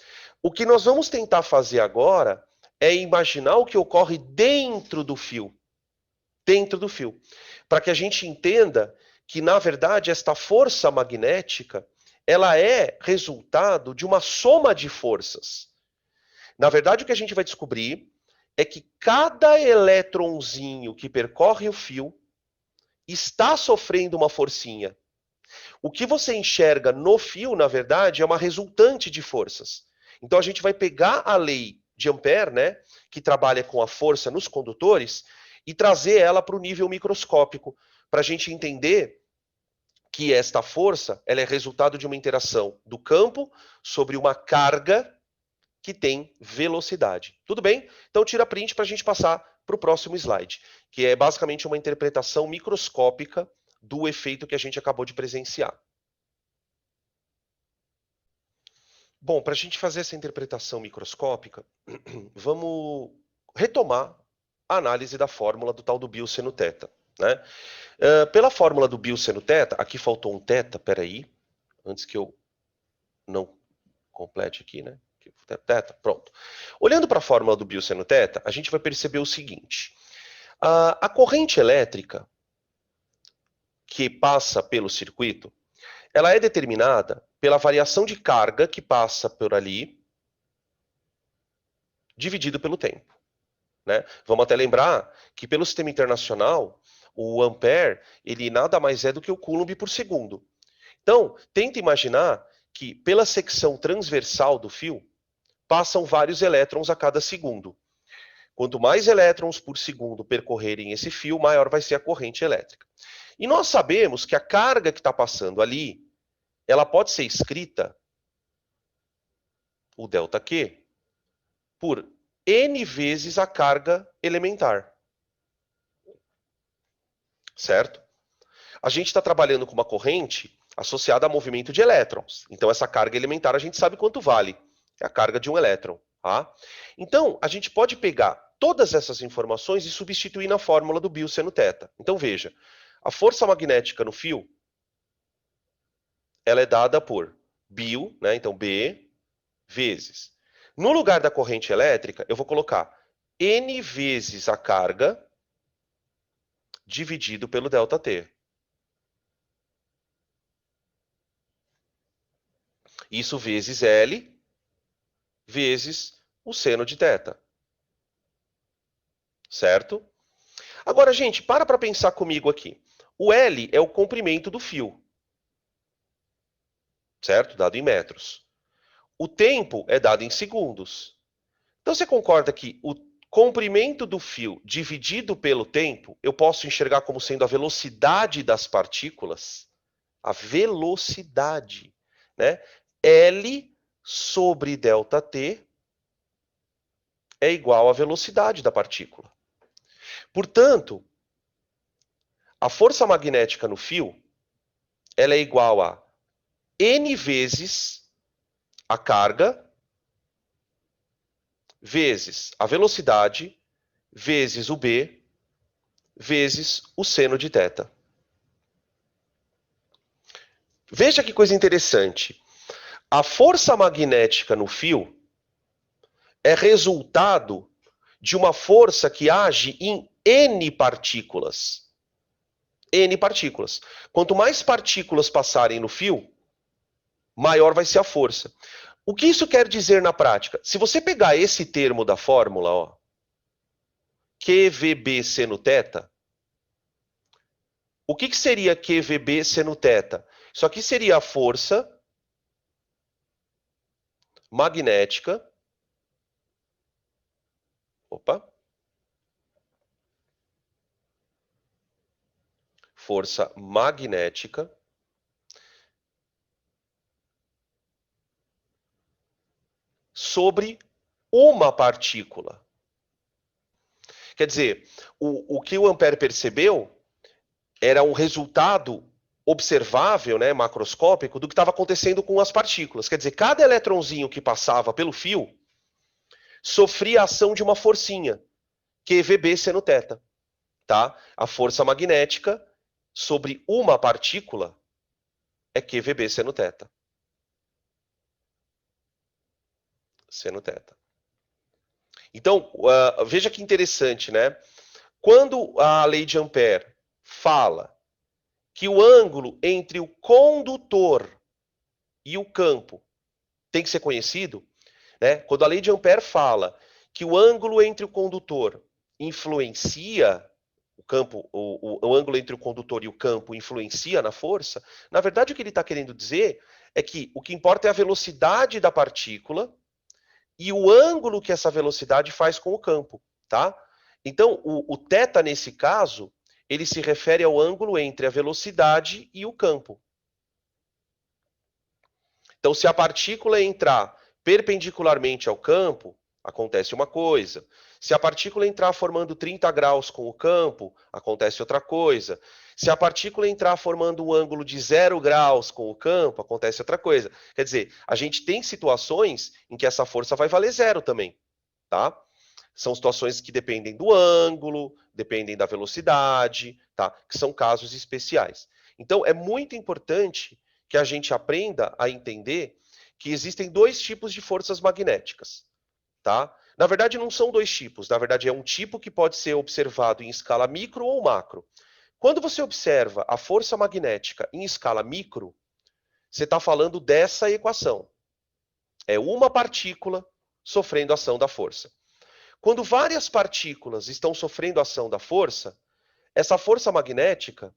O que nós vamos tentar fazer agora é imaginar o que ocorre dentro do fio. Dentro do fio. Para que a gente entenda que, na verdade, esta força magnética ela é resultado de uma soma de forças. Na verdade, o que a gente vai descobrir é que cada elétronzinho que percorre o fio está sofrendo uma forcinha. O que você enxerga no fio, na verdade, é uma resultante de forças. Então, a gente vai pegar a lei de Ampère, né, que trabalha com a força nos condutores, e trazer ela para o nível microscópico, para a gente entender que esta força ela é resultado de uma interação do campo sobre uma carga que tem velocidade. Tudo bem? Então, tira print para a gente passar para o próximo slide, que é basicamente uma interpretação microscópica do efeito que a gente acabou de presenciar. Bom, para a gente fazer essa interpretação microscópica, vamos retomar a análise da fórmula do tal do bioseno θ. né? Pela fórmula do Bill seno θ, aqui faltou um θ, peraí, antes que eu não complete aqui, né? Θ, pronto. Olhando para a fórmula do Bill seno θ, a gente vai perceber o seguinte. A corrente elétrica que passa pelo circuito, ela é determinada pela variação de carga que passa por ali, dividido pelo tempo, né? Vamos até lembrar que pelo sistema internacional, o ampere, ele nada mais é do que o coulomb por segundo. Então, tenta imaginar que pela secção transversal do fio, passam vários elétrons a cada segundo. Quanto mais elétrons por segundo percorrerem esse fio, maior vai ser a corrente elétrica. E nós sabemos que a carga que está passando ali, ela pode ser escrita, o ΔQ, por N vezes a carga elementar. Certo? A gente está trabalhando com uma corrente associada a movimento de elétrons. Então, essa carga elementar a gente sabe quanto vale. É a carga de um elétron. Tá? Então, a gente pode pegar todas essas informações e substituir na fórmula do Bill seno θ. Então, veja, a força magnética no fio, ela é dada por Bill, né? Então, B vezes. No lugar da corrente elétrica, eu vou colocar N vezes a carga dividido pelo ΔT. Isso vezes L vezes o seno de θ. Certo? Agora, gente, para pensar comigo aqui. O L é o comprimento do fio. Certo? Dado em metros. O tempo é dado em segundos. Então, você concorda que o comprimento do fio dividido pelo tempo, eu posso enxergar como sendo a velocidade das partículas? A velocidade, né? L sobre ΔT é igual à velocidade da partícula. Portanto, a força magnética no fio, ela é igual a N vezes a carga, vezes a velocidade, vezes o B, vezes o seno de θ. Veja que coisa interessante. A força magnética no fio é resultado de uma força que age em N partículas. N partículas. Quanto mais partículas passarem no fio, maior vai ser a força. O que isso quer dizer na prática? Se você pegar esse termo da fórmula, ó, QVB seno θ, o que seria QVB seno θ? Isso aqui seria a força magnética. Opa. Força magnética sobre uma partícula. Quer dizer, o que o Ampère percebeu era um resultado observável, né, macroscópico, do que estava acontecendo com as partículas. Quer dizer, cada eletronzinho que passava pelo fio sofria a ação de uma forcinha, QVB seno θ. Tá? A força magnética sobre uma partícula é QVB seno θ. Seno θ. Então, veja que interessante, né? Quando a lei de Ampère fala que o ângulo entre o condutor e o campo tem que ser conhecido, né? Quando a lei de Ampère fala que o ângulo entre o condutor influencia o campo, o ângulo entre o condutor e o campo influencia na força, na verdade o que ele está querendo dizer é que o que importa é a velocidade da partícula e o ângulo que essa velocidade faz com o campo, tá? Então, o θ, nesse caso, ele se refere ao ângulo entre a velocidade e o campo. Então, se a partícula entrar perpendicularmente ao campo, acontece uma coisa. Se a partícula entrar formando 30 graus com o campo, acontece outra coisa. Se a partícula entrar formando um ângulo de 0 graus com o campo, acontece outra coisa. Quer dizer, a gente tem situações em que essa força vai valer zero também, tá? São situações que dependem do ângulo, dependem da velocidade, tá? Que são casos especiais. Então, é muito importante que a gente aprenda a entender que existem dois tipos de forças magnéticas, tá? Na verdade, não são dois tipos. Na verdade, é um tipo que pode ser observado em escala micro ou macro. Quando você observa a força magnética em escala micro, você está falando dessa equação. É uma partícula sofrendo ação da força. Quando várias partículas estão sofrendo ação da força, essa força magnética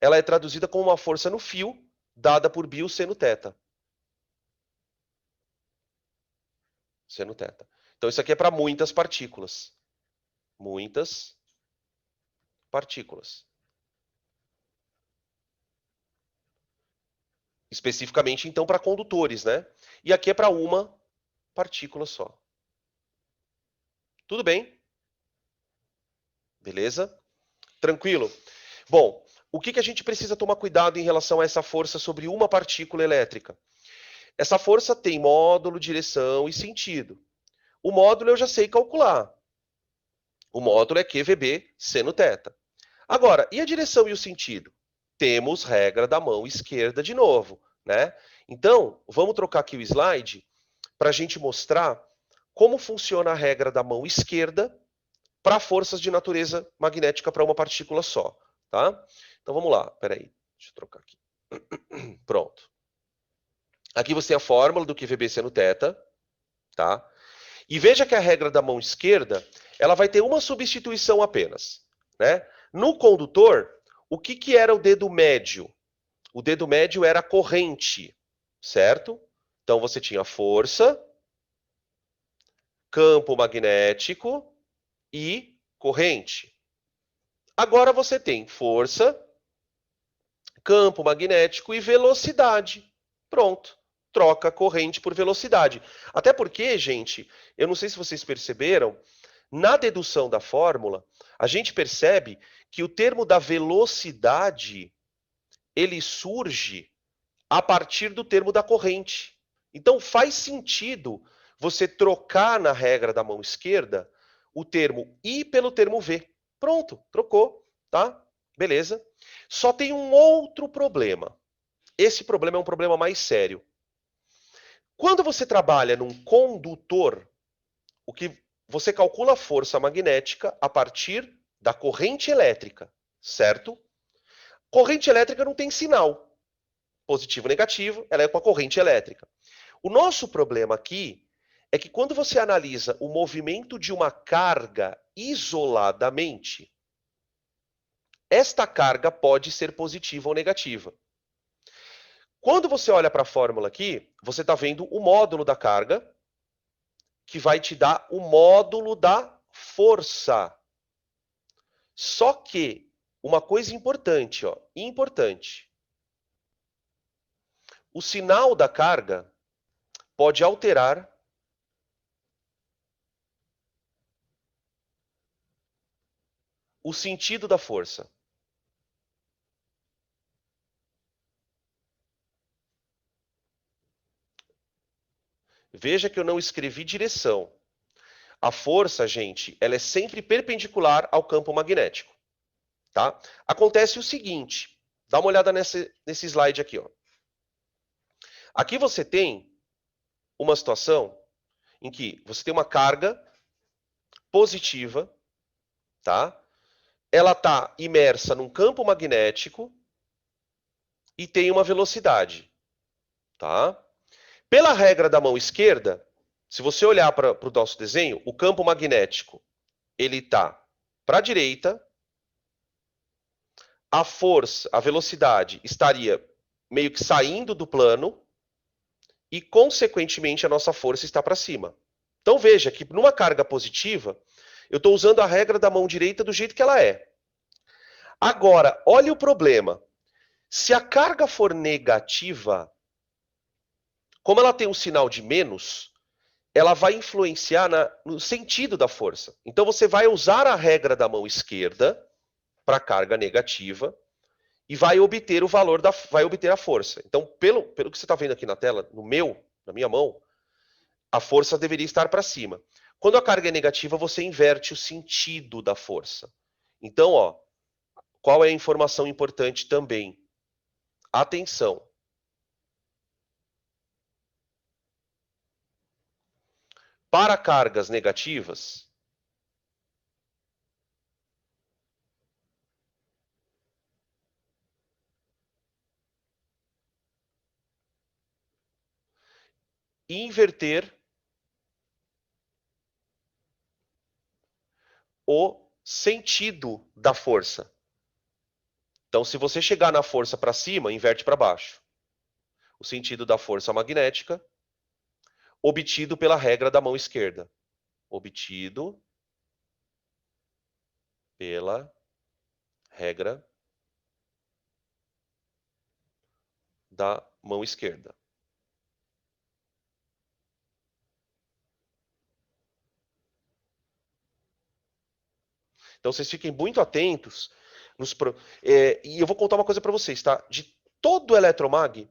ela é traduzida como uma força no fio, dada por π seno θ. Seno θ. Então, isso aqui é para muitas partículas. Muitas partículas. Especificamente, então, para condutores, né? E aqui é para uma partícula só. Tudo bem? Beleza? Tranquilo? Bom, o que a gente precisa tomar cuidado em relação a essa força sobre uma partícula elétrica? Essa força tem módulo, direção e sentido. O módulo eu já sei calcular. O módulo é QVB seno θ. Agora, e a direção e o sentido? Temos regra da mão esquerda de novo, né? Então, vamos trocar aqui o slide para a gente mostrar como funciona a regra da mão esquerda para forças de natureza magnética para uma partícula só, tá? Então, vamos lá. Peraí, deixa eu trocar aqui. Pronto. Aqui você tem a fórmula do QVB seno θ, tá? E veja que a regra da mão esquerda, ela vai ter uma substituição apenas, né? No condutor, o que era o dedo médio? O dedo médio era a corrente, certo? Então, você tinha força, campo magnético e corrente. Agora você tem força, campo magnético e velocidade. Pronto. Troca corrente por velocidade. Até porque, gente, eu não sei se vocês perceberam, na dedução da fórmula, a gente percebe que o termo da velocidade, ele surge a partir do termo da corrente. Então, faz sentido você trocar na regra da mão esquerda o termo I pelo termo V. Pronto, trocou, tá? Beleza. Só tem um outro problema. Esse problema é um problema mais sério. Quando você trabalha num condutor, o que você calcula a força magnética a partir da corrente elétrica, certo? Corrente elétrica não tem sinal. Positivo ou negativo, ela é com a corrente elétrica. O nosso problema aqui é que quando você analisa o movimento de uma carga isoladamente, esta carga pode ser positiva ou negativa. Quando você olha para a fórmula aqui, você está vendo o módulo da carga, que vai te dar o módulo da força. Só que, uma coisa importante, ó, importante. O sinal da carga pode alterar o sentido da força. Veja que eu não escrevi direção. A força, gente, ela é sempre perpendicular ao campo magnético. Tá? Acontece o seguinte, dá uma olhada nesse slide aqui. Ó. Aqui você tem uma situação em que você tem uma carga positiva, tá? Ela está imersa num campo magnético e tem uma velocidade. Tá? Pela regra da mão esquerda, se você olhar para o nosso desenho, o campo magnético ele está para a direita, a força, a velocidade estaria meio que saindo do plano e, consequentemente, a nossa força está para cima. Então, veja que numa carga positiva, eu estou usando a regra da mão direita do jeito que ela é. Agora, olha o problema. Se a carga for negativa, como ela tem um sinal de menos, ela vai influenciar no sentido da força. Então, você vai usar a regra da mão esquerda para a carga negativa e vai obter o valor vai obter a força. Então, pelo que você está vendo aqui na tela, na minha mão, a força deveria estar para cima. Quando a carga é negativa, você inverte o sentido da força. Então, ó, qual é a informação importante também? Atenção. Para cargas negativas, inverter o sentido da força. Então, se você chegar na força para cima, inverte para baixo. O sentido da força magnética, obtido pela regra da mão esquerda. Obtido pela regra da mão esquerda. Então, vocês fiquem muito atentos. E eu vou contar uma coisa para vocês, tá? De todo o eletromag,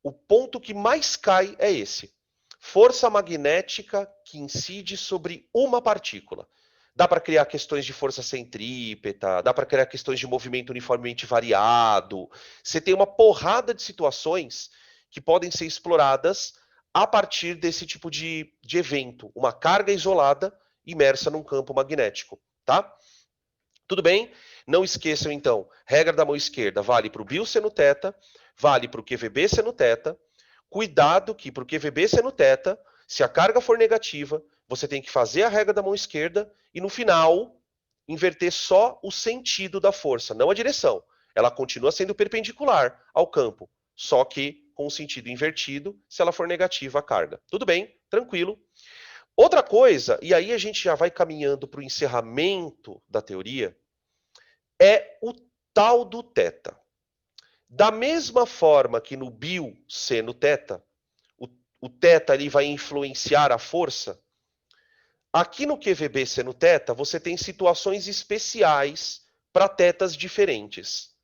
o ponto que mais cai é esse. Força magnética que incide sobre uma partícula. Dá para criar questões de força centrípeta, dá para criar questões de movimento uniformemente variado. Você tem uma porrada de situações que podem ser exploradas a partir desse tipo de evento. Uma carga isolada imersa num campo magnético, tá? Tudo bem? Não esqueçam, então, regra da mão esquerda vale para o Bill seno θ, vale para o QVB seno θ. Cuidado que para o QVB seno θ, se a carga for negativa, você tem que fazer a regra da mão esquerda e no final inverter só o sentido da força, não a direção. Ela continua sendo perpendicular ao campo, só que com o sentido invertido se ela for negativa a carga. Tudo bem? Tranquilo. Outra coisa, e aí a gente já vai caminhando para o encerramento da teoria, é o tal do θ. Da mesma forma que no Bill seno θ, o θ ali vai influenciar a força, aqui no QVB seno θ, você tem situações especiais para θs diferentes.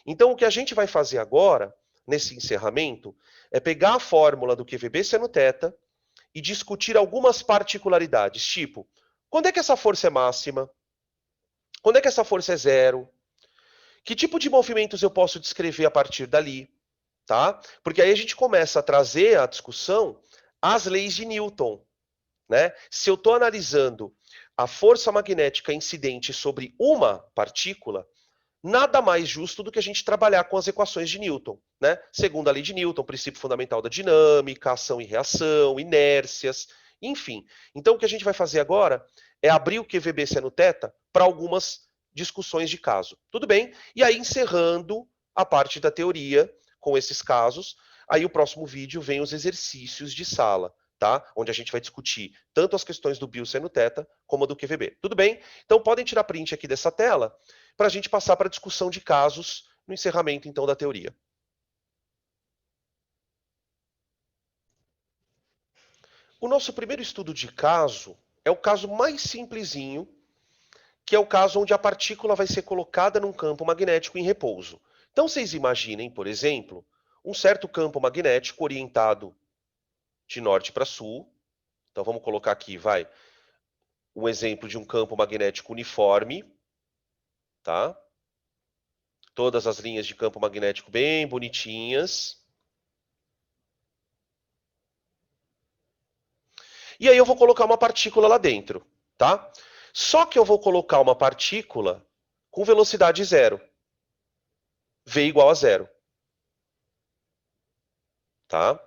Então, o que a gente vai fazer agora, nesse encerramento, é pegar a fórmula do QVB seno θ e discutir algumas particularidades, tipo, quando é que essa força é máxima? Quando é que essa força é zero? Que tipo de movimentos eu posso descrever a partir dali? Tá? Porque aí a gente começa a trazer à discussão as leis de Newton. Né? Se eu estou analisando a força magnética incidente sobre uma partícula, nada mais justo do que a gente trabalhar com as equações de Newton. Né? Segundo a lei de Newton, princípio fundamental da dinâmica, ação e reação, inércias, enfim. Então, o que a gente vai fazer agora é abrir o QVB seno θ para algumas discussões de caso. Tudo bem? E aí, encerrando a parte da teoria com esses casos, aí o próximo vídeo vem os exercícios de sala. Tá? Onde a gente vai discutir tanto as questões do Bill seno θ como a do QVB. Tudo bem? Então podem tirar print aqui dessa tela para a gente passar para a discussão de casos no encerramento, então, da teoria. O nosso primeiro estudo de caso é o caso mais simplesinho, que é o caso onde a partícula vai ser colocada num campo magnético em repouso. Então, vocês imaginem, por exemplo, um certo campo magnético orientado de norte para sul. Então, vamos colocar aqui, vai, um exemplo de um campo magnético uniforme, tá? Todas as linhas de campo magnético bem bonitinhas. E aí eu vou colocar uma partícula lá dentro, tá? Só que eu vou colocar uma partícula com velocidade zero. V igual a zero. Tá?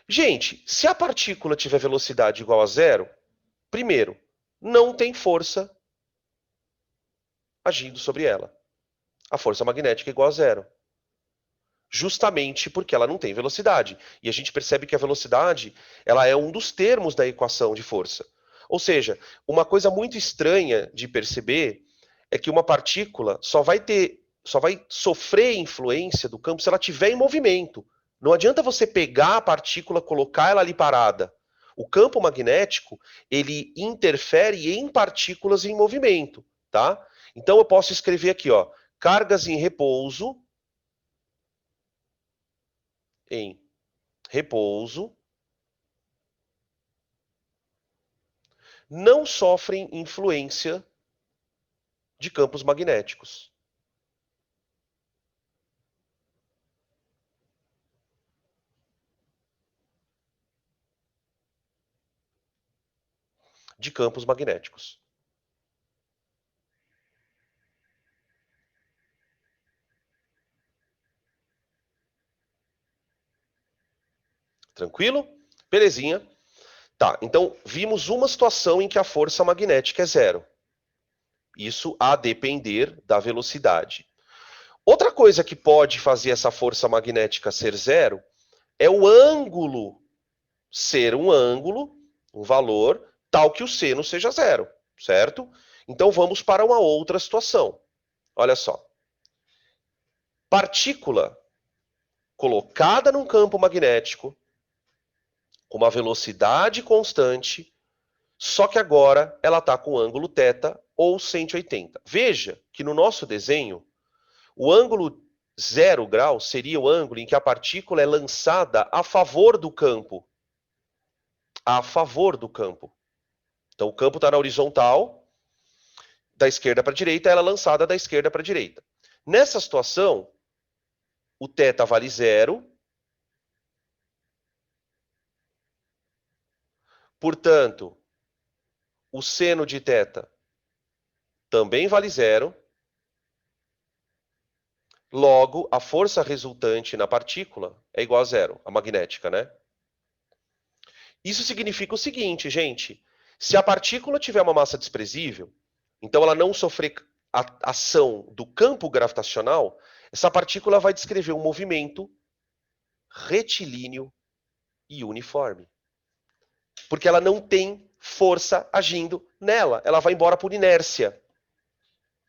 Gente, se a partícula tiver velocidade igual a zero, primeiro, não tem força agindo sobre ela. A força magnética é igual a zero. Justamente porque ela não tem velocidade. E a gente percebe que a velocidade ela é um dos termos da equação de força. Ou seja, uma coisa muito estranha de perceber é que uma partícula só vai sofrer influência do campo se ela estiver em movimento. Não adianta você pegar a partícula, colocar ela ali parada. O campo magnético, ele interfere em partículas em movimento, tá? Então eu posso escrever aqui, ó, cargas em repouso não sofrem influência de campos magnéticos. De campos magnéticos. Tranquilo? Belezinha. Tá, então vimos uma situação em que a força magnética é zero. Isso a depender da velocidade. Outra coisa que pode fazer essa força magnética ser zero é o ângulo ser um valor, tal que o seno seja zero, certo? Então vamos para uma outra situação. Olha só. Partícula colocada num campo magnético com uma velocidade constante, só que agora ela está com ângulo θ ou 180. Veja que no nosso desenho, o ângulo 0 grau seria o ângulo em que a partícula é lançada a favor do campo. A favor do campo. Então o campo está na horizontal, da esquerda para a direita, ela é lançada da esquerda para a direita. Nessa situação, o θ vale zero. Portanto, o seno de θ também vale zero. Logo, a força resultante na partícula é igual a zero, a magnética, né? Isso significa o seguinte, gente. Se a partícula tiver uma massa desprezível, então ela não sofrer a ação do campo gravitacional, essa partícula vai descrever um movimento retilíneo e uniforme. Porque ela não tem força agindo nela. Ela vai embora por inércia.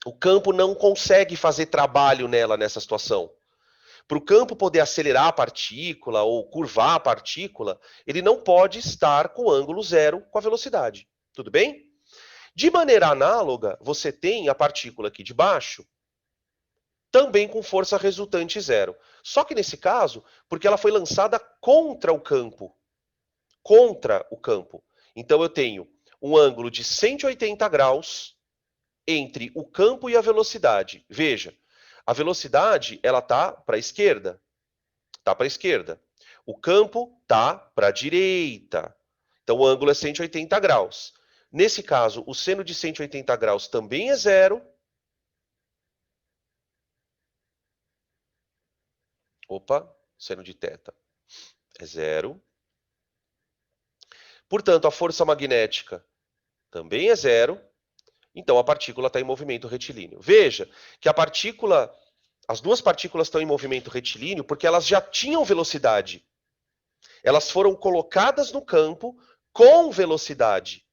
O campo não consegue fazer trabalho nela nessa situação. Para o campo poder acelerar a partícula ou curvar a partícula, ele não pode estar com ângulo zero com a velocidade. Tudo bem? De maneira análoga, você tem a partícula aqui de baixo, também com força resultante zero. Só que nesse caso, porque ela foi lançada contra o campo. Contra o campo. Então eu tenho um ângulo de 180 graus entre o campo e a velocidade. Veja, a velocidade ela tá para a esquerda. Tá para a esquerda. O campo tá para a direita. Então o ângulo é 180 graus. Nesse caso, o seno de 180 graus também é zero. Opa, seno de θ é zero. Portanto, a força magnética também é zero. Então a partícula está em movimento retilíneo. Veja que as duas partículas estão em movimento retilíneo porque elas já tinham velocidade. Elas foram colocadas no campo com velocidade.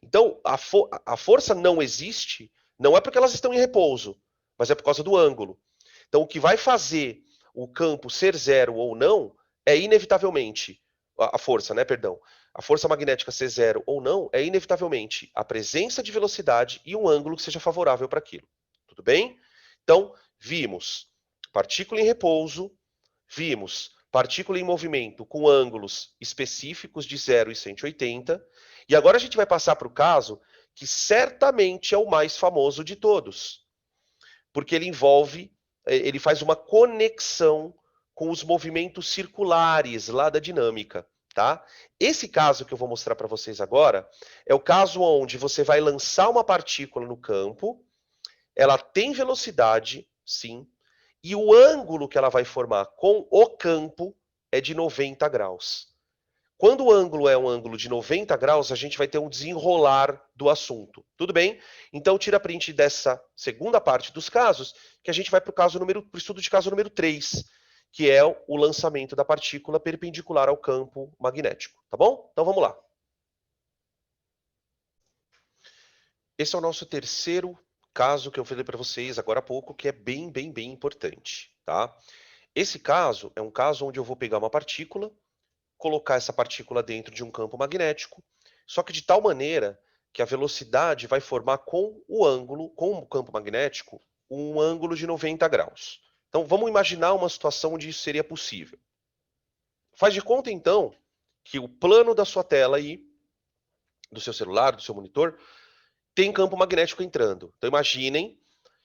Então a força não existe, não é porque elas estão em repouso, mas é por causa do ângulo. Então o que vai fazer o campo ser zero ou não é inevitavelmente a força, né? Perdão. A força magnética ser zero ou não é inevitavelmente a presença de velocidade e um ângulo que seja favorável para aquilo. Tudo bem? Então, vimos partícula em repouso, vimos partícula em movimento com ângulos específicos de 0 e 180, e agora a gente vai passar para o caso que certamente é o mais famoso de todos, porque ele faz uma conexão com os movimentos circulares lá da dinâmica. Tá? Esse caso que eu vou mostrar para vocês agora é o caso onde você vai lançar uma partícula no campo, ela tem velocidade, sim, e o ângulo que ela vai formar com o campo é de 90 graus. Quando o ângulo é um ângulo de 90 graus, a gente vai ter um desenrolar do assunto. Tudo bem? Então, tira print dessa segunda parte dos casos, que a gente vai para o estudo de caso número 3, que é o lançamento da partícula perpendicular ao campo magnético. Tá bom? Então, vamos lá. Esse é o nosso terceiro caso que eu falei para vocês agora há pouco, que é bem importante. Tá? Esse caso é um caso onde eu vou pegar uma partícula, colocar essa partícula dentro de um campo magnético, só que de tal maneira que a velocidade vai formar com o campo magnético, um ângulo de 90 graus. Então, vamos imaginar uma situação onde isso seria possível. Faz de conta, então, que o plano da sua tela aí do seu celular, do seu monitor, tem campo magnético entrando. Então imaginem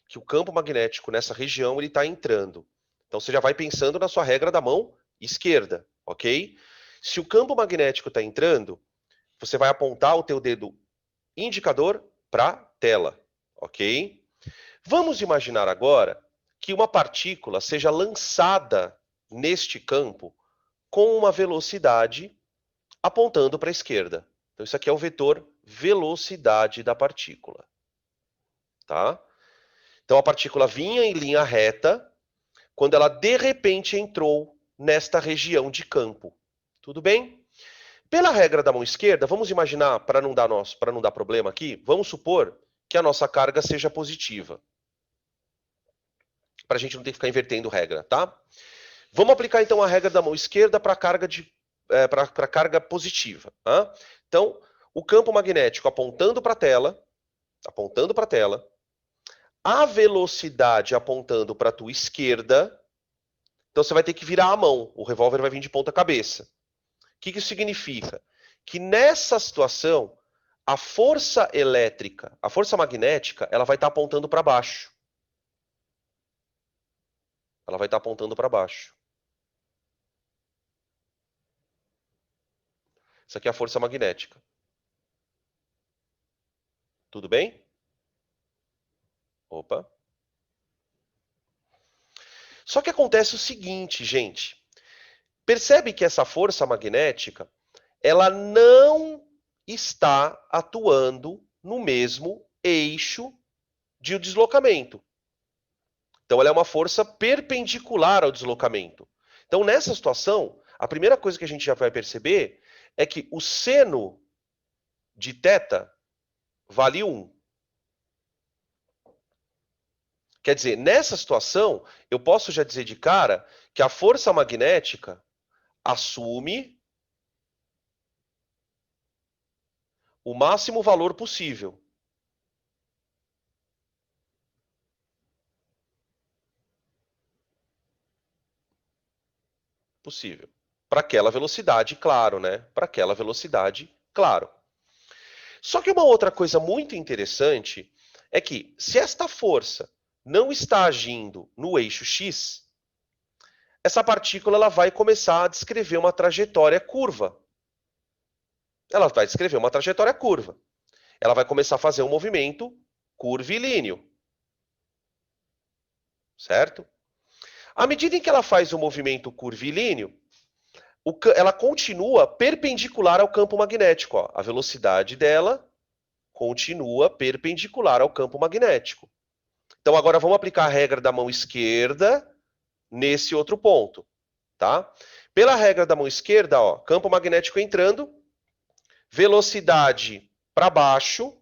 que o campo magnético nessa região ele está entrando. Então você já vai pensando na sua regra da mão esquerda, ok? Se o campo magnético está entrando, você vai apontar o teu dedo indicador para a tela, ok? Vamos imaginar agora que uma partícula seja lançada neste campo com uma velocidade apontando para a esquerda. Então isso aqui é o vetor velocidade da partícula, tá? Então a partícula vinha em linha reta quando ela de repente entrou nesta região de campo. Tudo bem? Pela regra da mão esquerda, vamos imaginar, para não dar problema aqui, vamos supor que a nossa carga seja positiva. Para a gente não ter que ficar invertendo regra, tá? Vamos aplicar então a regra da mão esquerda para a carga positiva. Tá? Então, o campo magnético apontando para a tela, a velocidade apontando para a tua esquerda, então você vai ter que virar a mão, o revólver vai vir de ponta cabeça. O que isso significa? Que nessa situação, a força elétrica, a força magnética, ela vai estar apontando para baixo. Ela vai estar apontando para baixo. Isso aqui é a força magnética. Tudo bem? Opa. Só que acontece o seguinte, gente. Percebe que essa força magnética, ela não está atuando no mesmo eixo de deslocamento. Então, ela é uma força perpendicular ao deslocamento. Então, nessa situação, a primeira coisa que a gente já vai perceber é que o seno de θ vale 1. Quer dizer, nessa situação, eu posso já dizer de cara que a força magnética assume o máximo valor possível. Para aquela velocidade, claro, né? Para aquela velocidade, claro. Só que uma outra coisa muito interessante é que, se esta força não está agindo no eixo x, essa partícula ela vai começar a descrever uma trajetória curva. Ela vai descrever uma trajetória curva. Ela vai começar a fazer um movimento curvilíneo. Certo? À medida em que ela faz o movimento curvilíneo, ela continua perpendicular ao campo magnético. Ó. A velocidade dela continua perpendicular ao campo magnético. Então, agora vamos aplicar a regra da mão esquerda nesse outro ponto. Tá? Pela regra da mão esquerda, ó, campo magnético entrando, velocidade para baixo.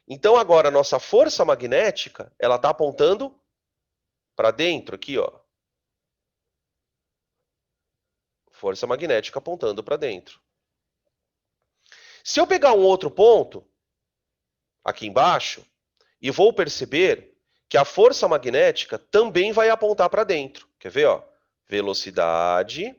Então, agora a nossa força magnética ela está apontando para dentro aqui, ó. Força magnética apontando para dentro. Se eu pegar um outro ponto, aqui embaixo, e vou perceber que a força magnética também vai apontar para dentro. Quer ver? Ó? Velocidade.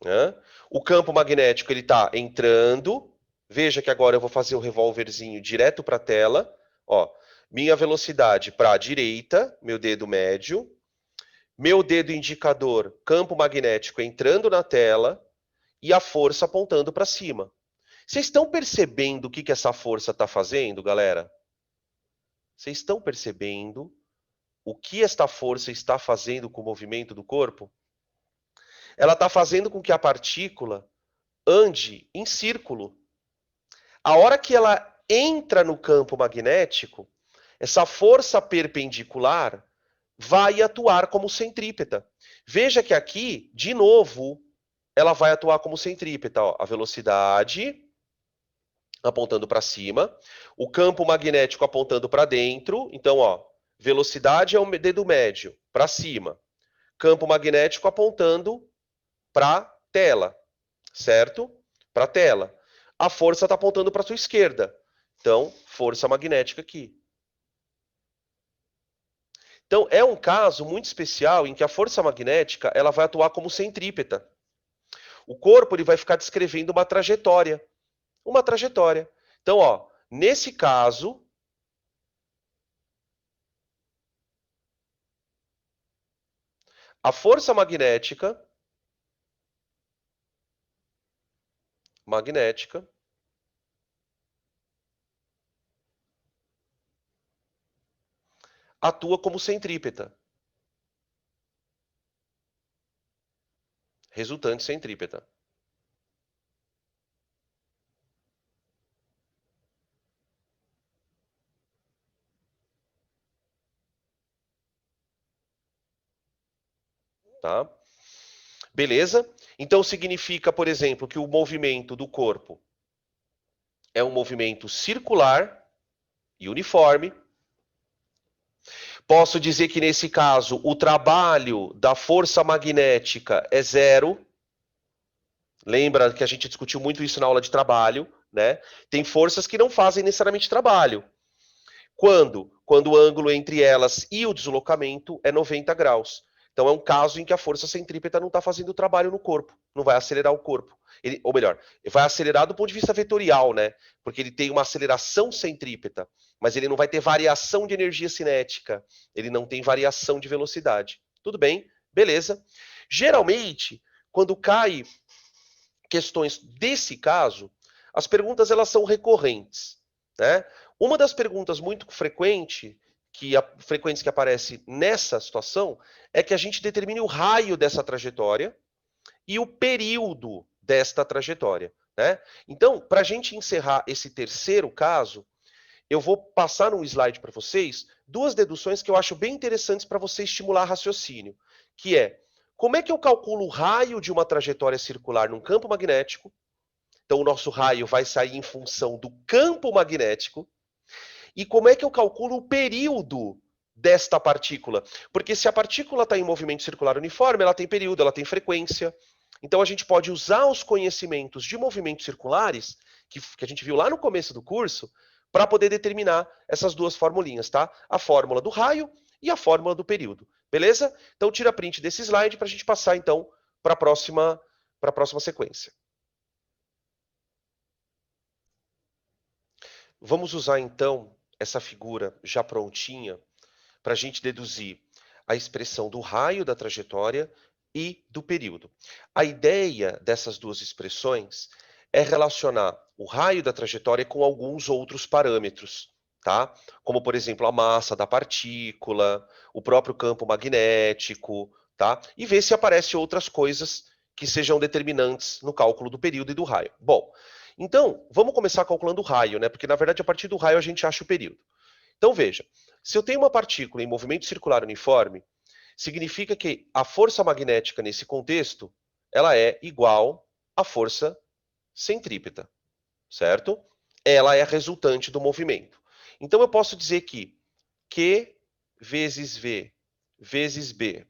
Né? O campo magnético está entrando. Veja que agora eu vou fazer o revólverzinho direto para a tela. Ó, minha velocidade para a direita, meu dedo médio. Meu dedo indicador, campo magnético entrando na tela e a força apontando para cima. Vocês estão percebendo o que essa força está fazendo, galera? Vocês estão percebendo o que esta força está fazendo com o movimento do corpo? Ela está fazendo com que a partícula ande em círculo. A hora que ela entra no campo magnético, essa força perpendicular vai atuar como centrípeta. Veja que aqui, de novo, ela vai atuar como centrípeta. Ó. A velocidade apontando para cima, o campo magnético apontando para dentro. Então, ó, velocidade é o dedo médio, para cima. Campo magnético apontando para a tela, certo? Para a tela. A força está apontando para a sua esquerda. Então, força magnética aqui. Então, é um caso muito especial em que a força magnética ela vai atuar como centrípeta. O corpo ele vai ficar descrevendo uma trajetória. uma trajetória. Então, ó, nesse caso, a força magnética atua como centrípeta, resultante centrípeta. Tá? Beleza? Então significa, por exemplo, que o movimento do corpo é um movimento circular e uniforme. Posso dizer que, nesse caso, o trabalho da força magnética é zero. Lembra que a gente discutiu muito isso na aula de trabalho, né? Tem forças que não fazem necessariamente trabalho. Quando? Quando o ângulo entre elas e o deslocamento é 90 graus. Então é um caso em que a força centrípeta não está fazendo o trabalho no corpo, não vai acelerar o corpo. Ou melhor, vai acelerar do ponto de vista vetorial, né? Porque ele tem uma aceleração centrípeta, mas ele não vai ter variação de energia cinética, ele não tem variação de velocidade. Tudo bem? Beleza. Geralmente, quando cai questões desse caso, as perguntas elas são recorrentes, né? Uma das perguntas muito frequentes que aparece nessa situação é que a gente determine o raio dessa trajetória e o período desta trajetória, né? Então, para a gente encerrar esse terceiro caso, eu vou passar num slide para vocês duas deduções que eu acho bem interessantes para você estimular raciocínio, que é: como é que eu calculo o raio de uma trajetória circular num campo magnético? Então, o nosso raio vai sair em função do campo magnético. E como é que eu calculo o período desta partícula? Porque se a partícula está em movimento circular uniforme, ela tem período, ela tem frequência. Então, a gente pode usar os conhecimentos de movimentos circulares, que a gente viu lá no começo do curso, para poder determinar essas duas formulinhas, tá? A fórmula do raio e a fórmula do período. Beleza? Então, tira print desse slide para a gente passar, então, para a próxima sequência. Vamos usar, então, essa figura já prontinha para a gente deduzir a expressão do raio da trajetória e do período. A ideia dessas duas expressões é relacionar o raio da trajetória com alguns outros parâmetros, tá? Como, por exemplo, a massa da partícula, o próprio campo magnético, tá? E ver se aparecem outras coisas que sejam determinantes no cálculo do período e do raio. Bom, então, vamos começar calculando o raio, né? Porque, na verdade, a partir do raio a gente acha o período. Então, veja, se eu tenho uma partícula em movimento circular uniforme, significa que a força magnética nesse contexto, ela é igual à força centrípeta, certo? Ela é a resultante do movimento. Então, eu posso dizer que Q vezes V vezes B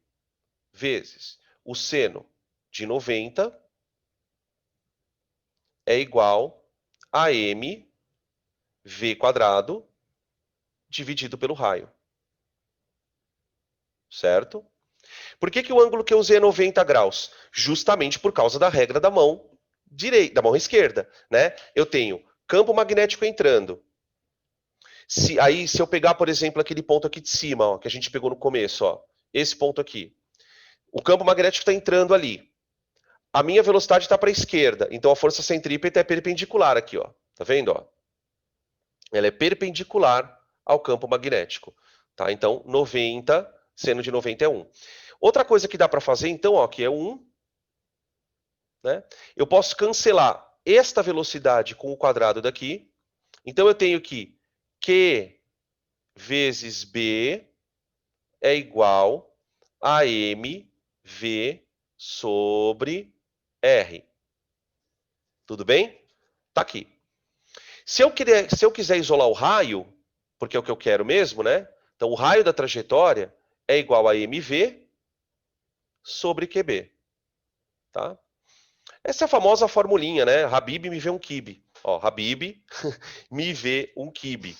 vezes o seno de 90 é igual a mv² dividido pelo raio. Certo? Por que o ângulo que eu usei é 90 graus? Justamente por causa da regra da mão direita, da mão esquerda, né? Eu tenho campo magnético entrando. Se eu pegar, por exemplo, aquele ponto aqui de cima, ó, que a gente pegou no começo, ó, esse ponto aqui. O campo magnético está entrando ali. A minha velocidade está para a esquerda, então a força centrípeta é perpendicular aqui, ó. Tá vendo, ó? Ela é perpendicular ao campo magnético, tá? Então, 90, seno de 90 é 1. Outra coisa que dá para fazer, então, ó, que é 1, né? Eu posso cancelar esta velocidade com o quadrado daqui. Então, eu tenho que Q vezes B é igual a mv sobre R. Tudo bem? Tá aqui. Se eu quiser isolar o raio, porque é o que eu quero mesmo, né? Então, o raio da trajetória é igual a mv sobre QB. Tá? Essa é a famosa formulinha, né? Habib me vê um quibe. Ó, Habib me vê um quibe.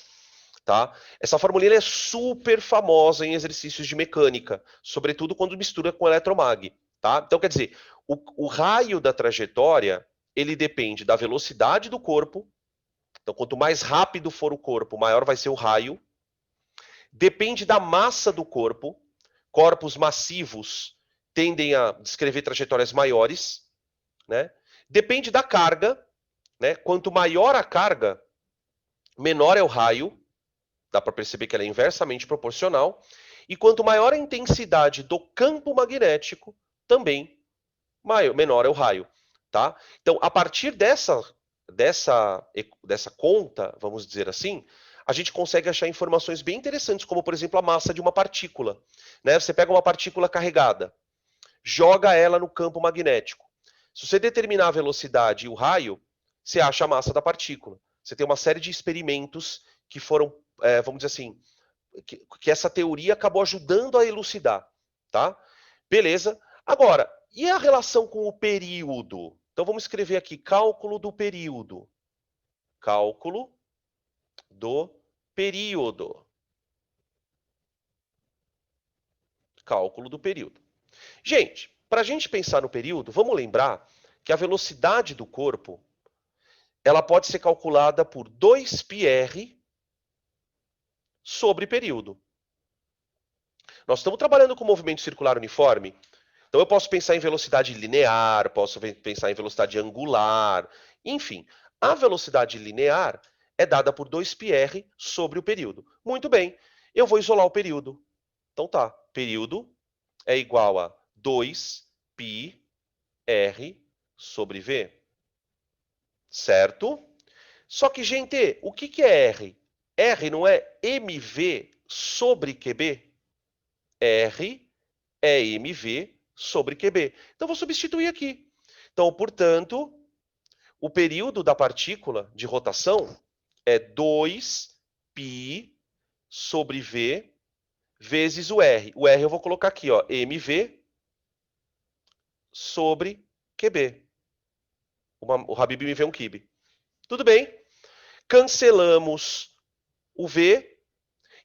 Tá? Essa formulinha é super famosa em exercícios de mecânica, sobretudo quando mistura com eletromag. Tá? Então, quer dizer, o raio da trajetória ele depende da velocidade do corpo. Então, quanto mais rápido for o corpo, maior vai ser o raio. Depende da massa do corpo. Corpos massivos tendem a descrever trajetórias maiores, né? Depende da carga, né? Quanto maior a carga, menor é o raio. Dá para perceber que ela é inversamente proporcional. E quanto maior a intensidade do campo magnético, também menor é o raio. Tá? Então, a partir dessa conta, vamos dizer assim, a gente consegue achar informações bem interessantes, como, por exemplo, a massa de uma partícula. Né? Você pega uma partícula carregada, joga ela no campo magnético. Se você determinar a velocidade e o raio, você acha a massa da partícula. Você tem uma série de experimentos que foram, vamos dizer assim, que essa teoria acabou ajudando a elucidar. Tá? Beleza. Agora, e a relação com o período? Então vamos escrever aqui, cálculo do período. Cálculo do período. Cálculo do período. Gente, para a gente pensar no período, vamos lembrar que a velocidade do corpo ela pode ser calculada por 2πr sobre período. Nós estamos trabalhando com movimento circular uniforme, então eu posso pensar em velocidade linear, posso pensar em velocidade angular, enfim. A velocidade linear é dada por 2πr sobre o período. Muito bem, eu vou isolar o período. Então tá, período é igual a 2πr sobre v. Certo? Só que, gente, o que é R? R não é mv sobre QB? R é mv sobre QB. Então, vou substituir aqui. Então, portanto, o período da partícula de rotação é 2π sobre v vezes o R. O R eu vou colocar aqui, ó, mv sobre QB. O Habib me vê um kibe. Tudo bem. Cancelamos o V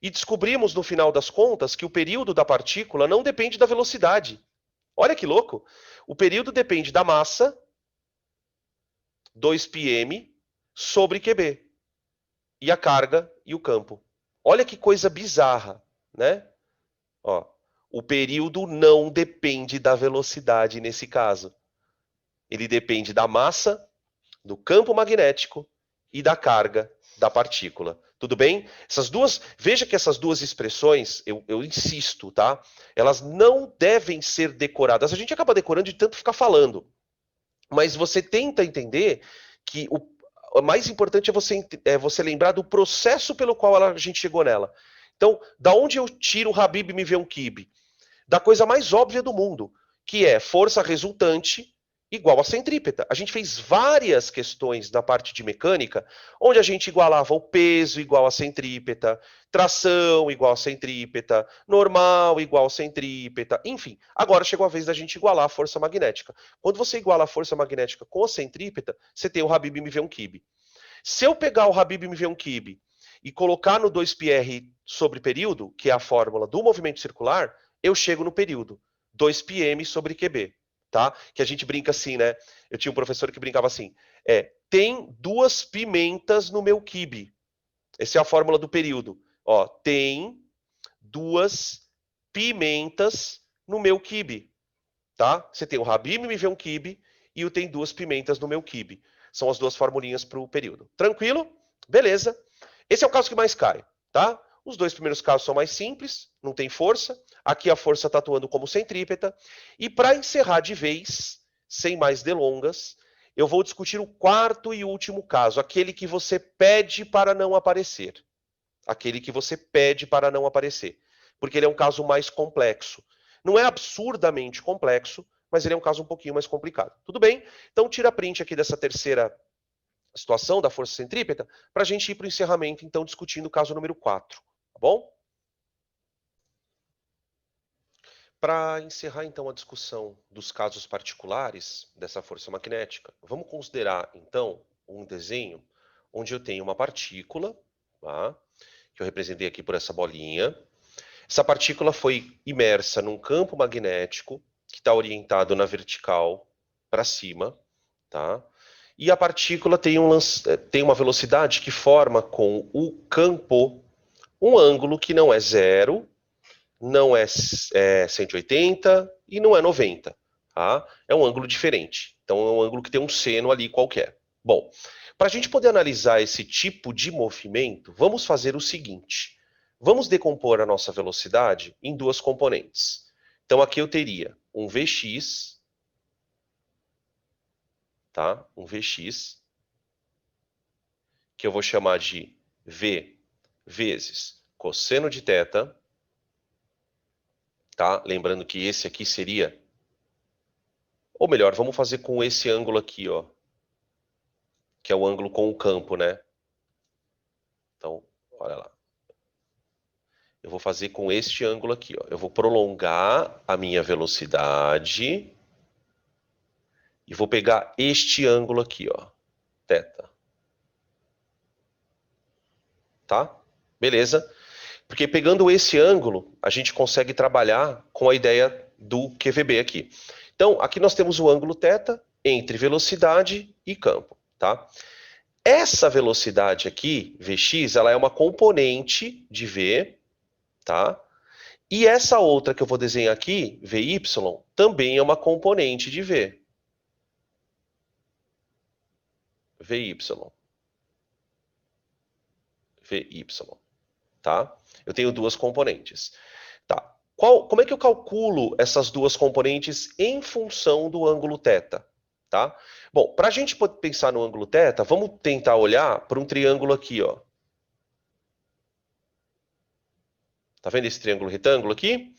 e descobrimos, no final das contas, que o período da partícula não depende da velocidade. Olha que louco. O período depende da massa, 2πm, sobre QB. E a carga e o campo. Olha que coisa bizarra, né? Ó, o período não depende da velocidade nesse caso. Ele depende da massa, do campo magnético e da carga da partícula. Tudo bem? Veja que essas duas expressões, eu insisto, tá? Elas não devem ser decoradas. A gente acaba decorando de tanto ficar falando. Mas você tenta entender que o mais importante é você lembrar do processo pelo qual a gente chegou nela. Então, da onde eu tiro o Habib me vê um kibe? Da coisa mais óbvia do mundo, que é força resultante igual a centrípeta. A gente fez várias questões na parte de mecânica, onde a gente igualava o peso igual a centrípeta, tração igual a centrípeta, normal igual a centrípeta, enfim. Agora chegou a vez da gente igualar a força magnética. Quando você iguala a força magnética com a centrípeta, você tem o Habib me vê um kibe. Se eu pegar o Habib me vê um kibe e colocar no 2πr sobre período, que é a fórmula do movimento circular, eu chego no período, 2πm sobre QB. Tá? Que a gente brinca assim, né? Eu tinha um professor que brincava assim, tem 2 pimentas no meu quibe. Essa é a fórmula do período. Ó, tem 2 pimentas no meu quibe. Tá? Você tem o Habib me vê um quibe e o tem 2 pimentas no meu quibe. São as duas formulinhas para o período. Tranquilo? Beleza. Esse é o caso que mais cai, tá? Os dois primeiros casos são mais simples, não tem força. Aqui a força está atuando como centrípeta. E para encerrar de vez, sem mais delongas, eu vou discutir o quarto e último caso, aquele que você pede para não aparecer. Aquele que você pede para não aparecer. Porque ele é um caso mais complexo. Não é absurdamente complexo, mas ele é um caso um pouquinho mais complicado. Tudo bem? Então tira print aqui dessa terceira situação da força centrípeta para a gente ir para o encerramento, então, discutindo o caso número 4. Tá bom? Para encerrar, então, a discussão dos casos particulares dessa força magnética, vamos considerar, então, um desenho onde eu tenho uma partícula, tá? Que eu representei aqui por essa bolinha. Essa partícula foi imersa num campo magnético que está orientado na vertical para cima, tá? e a partícula tem uma velocidade que forma com o campo um ângulo que não é 0, não é 180 e não é 90. Tá? É um ângulo diferente. Então, é um ângulo que tem um seno ali qualquer. Bom, para a gente poder analisar esse tipo de movimento, vamos fazer o seguinte. Vamos decompor a nossa velocidade em duas componentes. Então, aqui eu teria um Vx, tá? Um Vx, que eu vou chamar de V vezes cosseno de θ, tá? Lembrando que esse aqui seria... Ou melhor, vamos fazer com esse ângulo aqui, ó. Que é o ângulo com o campo, né? Então, olha lá. Eu vou fazer com este ângulo aqui, ó. Eu vou prolongar a minha velocidade e vou pegar este ângulo aqui, ó. Θ. Tá? Beleza? Porque pegando esse ângulo, a gente consegue trabalhar com a ideia do QVB aqui. Então, aqui nós temos o ângulo θ entre velocidade e campo, tá? Essa velocidade aqui, Vx, ela é uma componente de V, tá? E essa outra que eu vou desenhar aqui, Vy, também é uma componente de V. Vy. Vy, tá? Eu tenho duas componentes. Tá. Como é que eu calculo essas duas componentes em função do ângulo θ? Tá? Bom, para a gente poder pensar no ângulo θ, vamos tentar olhar para um triângulo aqui, ó. Tá vendo esse triângulo retângulo aqui?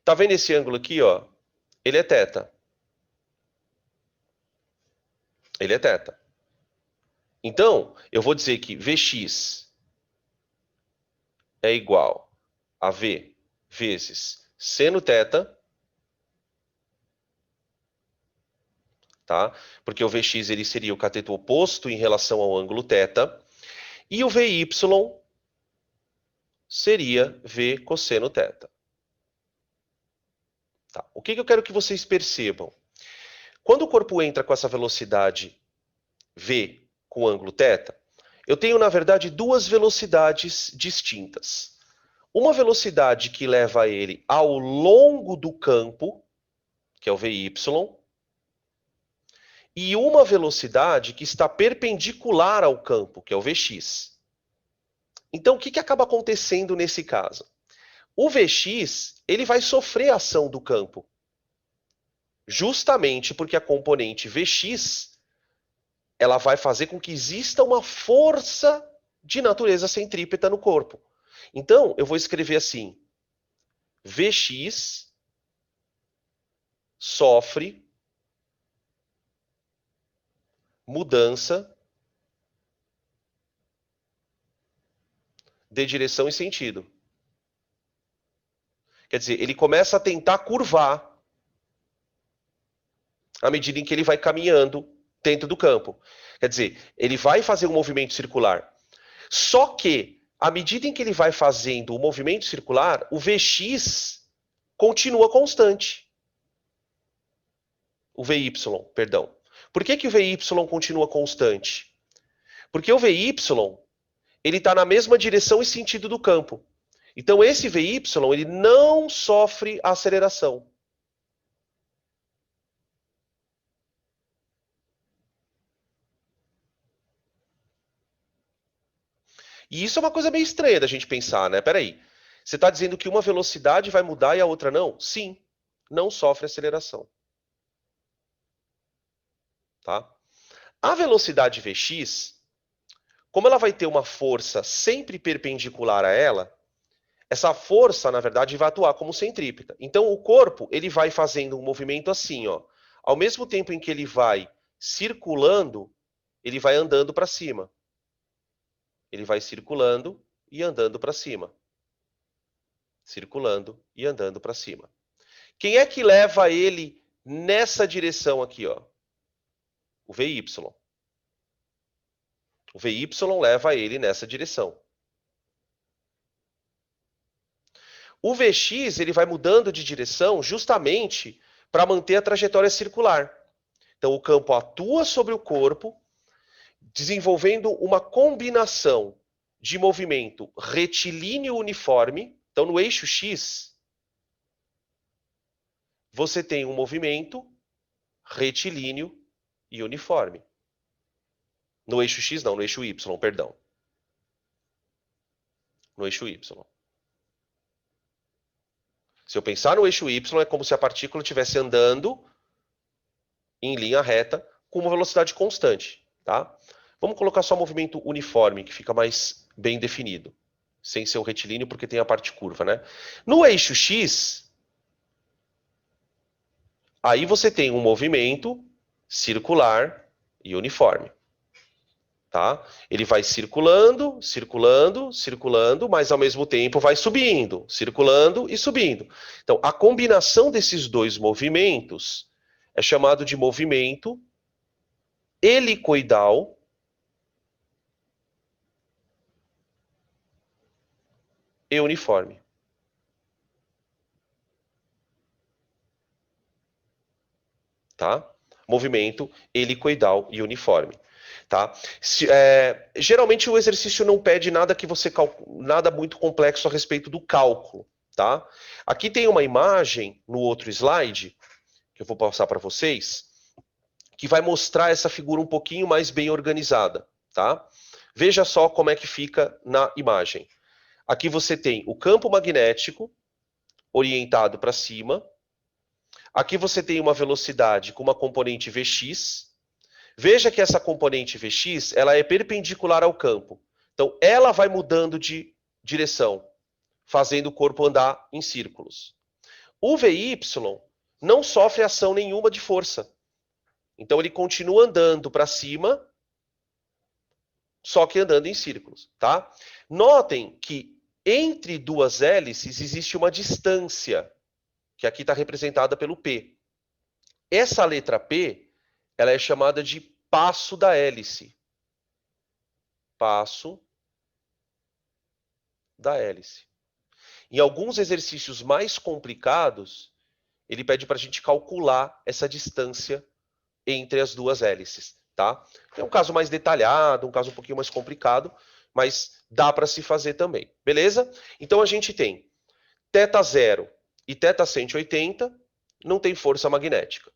Tá vendo esse ângulo aqui, ó? Ele é θ. Ele é θ. Então, eu vou dizer que Vx é igual a V vezes seno θ, tá? Porque o Vx ele seria o cateto oposto em relação ao ângulo θ, e o Vy seria V cosseno θ. Tá. O que eu quero que vocês percebam? Quando o corpo entra com essa velocidade V com ângulo θ, eu tenho, na verdade, duas velocidades distintas. Uma velocidade que leva ele ao longo do campo, que é o Vy, e uma velocidade que está perpendicular ao campo, que é o Vx. Então, o que acaba acontecendo nesse caso? O Vx ele vai sofrer a ação do campo, justamente porque a componente Vx ela vai fazer com que exista uma força de natureza centrípeta no corpo. Então, eu vou escrever assim, Vx sofre mudança de direção e sentido. Quer dizer, ele começa a tentar curvar à medida em que ele vai caminhando dentro do campo. Quer dizer, ele vai fazer um movimento circular. Só que, à medida em que ele vai fazendo o movimento circular, o Vx continua constante. O Vy, perdão. Por que o Vy continua constante? Porque o Vy ele está na mesma direção e sentido do campo. Então, esse Vy ele não sofre aceleração. E isso é uma coisa meio estranha da gente pensar, né? Peraí, você está dizendo que uma velocidade vai mudar e a outra não? Sim, não sofre aceleração. Tá? A velocidade Vx, como ela vai ter uma força sempre perpendicular a ela, essa força, na verdade, vai atuar como centrípeta. Então, o corpo ele vai fazendo um movimento assim, ó. Ao mesmo tempo em que ele vai circulando, ele vai andando para cima. Ele vai circulando e andando para cima. Circulando e andando para cima. Quem é que leva ele nessa direção aqui, ó? O Vy. O Vy leva ele nessa direção. O Vx ele vai mudando de direção justamente para manter a trajetória circular. Então, o campo atua sobre o corpo, desenvolvendo uma combinação de movimento retilíneo uniforme. Então, no eixo X, você tem um movimento retilíneo e uniforme. No eixo X, não, no eixo Y, perdão. No eixo Y. Se eu pensar no eixo Y, é como se a partícula estivesse andando em linha reta com uma velocidade constante, tá? Vamos colocar só movimento uniforme, que fica mais bem definido, sem ser o retilíneo, porque tem a parte curva, né? No eixo X, aí você tem um movimento circular e uniforme, tá? Ele vai circulando, circulando, circulando, mas ao mesmo tempo vai subindo, circulando e subindo. Então, a combinação desses dois movimentos é chamado de movimento helicoidal e uniforme. Tá? Movimento helicoidal e uniforme. Tá? Geralmente o exercício não pede nada que você nada muito complexo a respeito do cálculo. Tá? Aqui tem uma imagem no outro slide, que eu vou passar para vocês, que vai mostrar essa figura um pouquinho mais bem organizada. Tá? Veja só como é que fica na imagem. Aqui você tem o campo magnético orientado para cima. Aqui você tem uma velocidade com uma componente Vx. Veja que essa componente Vx ela é perpendicular ao campo. Então, ela vai mudando de direção, fazendo o corpo andar em círculos. O Vy não sofre ação nenhuma de força. Então, ele continua andando para cima, só que andando em círculos. Tá? Notem que entre duas hélices existe uma distância, que aqui está representada pelo P. Essa letra P, ela é chamada de passo da hélice. Passo da hélice. Em alguns exercícios mais complicados, ele pede para a gente calcular essa distância entre as duas hélices. Tá? É um caso mais detalhado, um caso um pouquinho mais complicado, mas dá para se fazer também. Beleza? Então, a gente tem θ0 e θ180, não tem força magnética.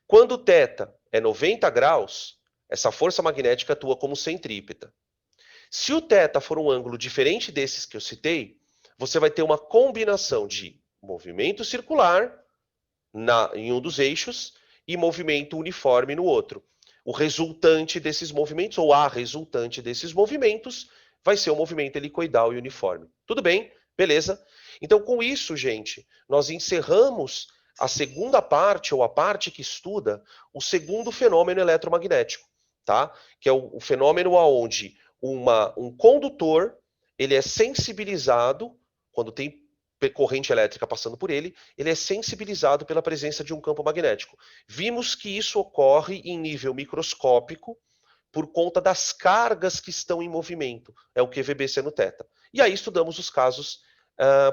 Quando θ é 90 graus, essa força magnética atua como centrípeta. Se o θ for um ângulo diferente desses que eu citei, você vai ter uma combinação de movimento circular em um dos eixos e movimento uniforme no outro. O resultante desses movimentos, ou a resultante desses movimentos, vai ser o movimento helicoidal e uniforme. Tudo bem? Beleza? Então, com isso, gente, nós encerramos a segunda parte, ou a parte que estuda, o segundo fenômeno eletromagnético, tá? Que é o fenômeno onde um condutor ele é sensibilizado, quando tem corrente elétrica passando por ele, ele é sensibilizado pela presença de um campo magnético. Vimos que isso ocorre em nível microscópico por conta das cargas que estão em movimento, é o QVB seno θ. E aí estudamos os casos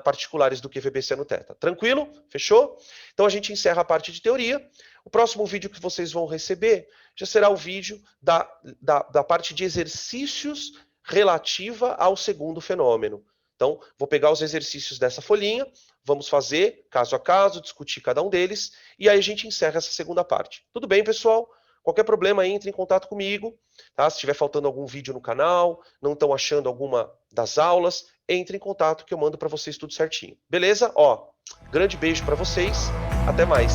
particulares do QVB seno θ. Tranquilo? Fechou? Então a gente encerra a parte de teoria. O próximo vídeo que vocês vão receber já será o vídeo da parte de exercícios relativa ao segundo fenômeno. Então, vou pegar os exercícios dessa folhinha, vamos fazer caso a caso, discutir cada um deles, e aí a gente encerra essa segunda parte. Tudo bem, pessoal? Qualquer problema, entre em contato comigo. Tá? Se estiver faltando algum vídeo no canal, não estão achando alguma das aulas, entre em contato que eu mando para vocês tudo certinho. Beleza? Ó, grande beijo para vocês. Até mais.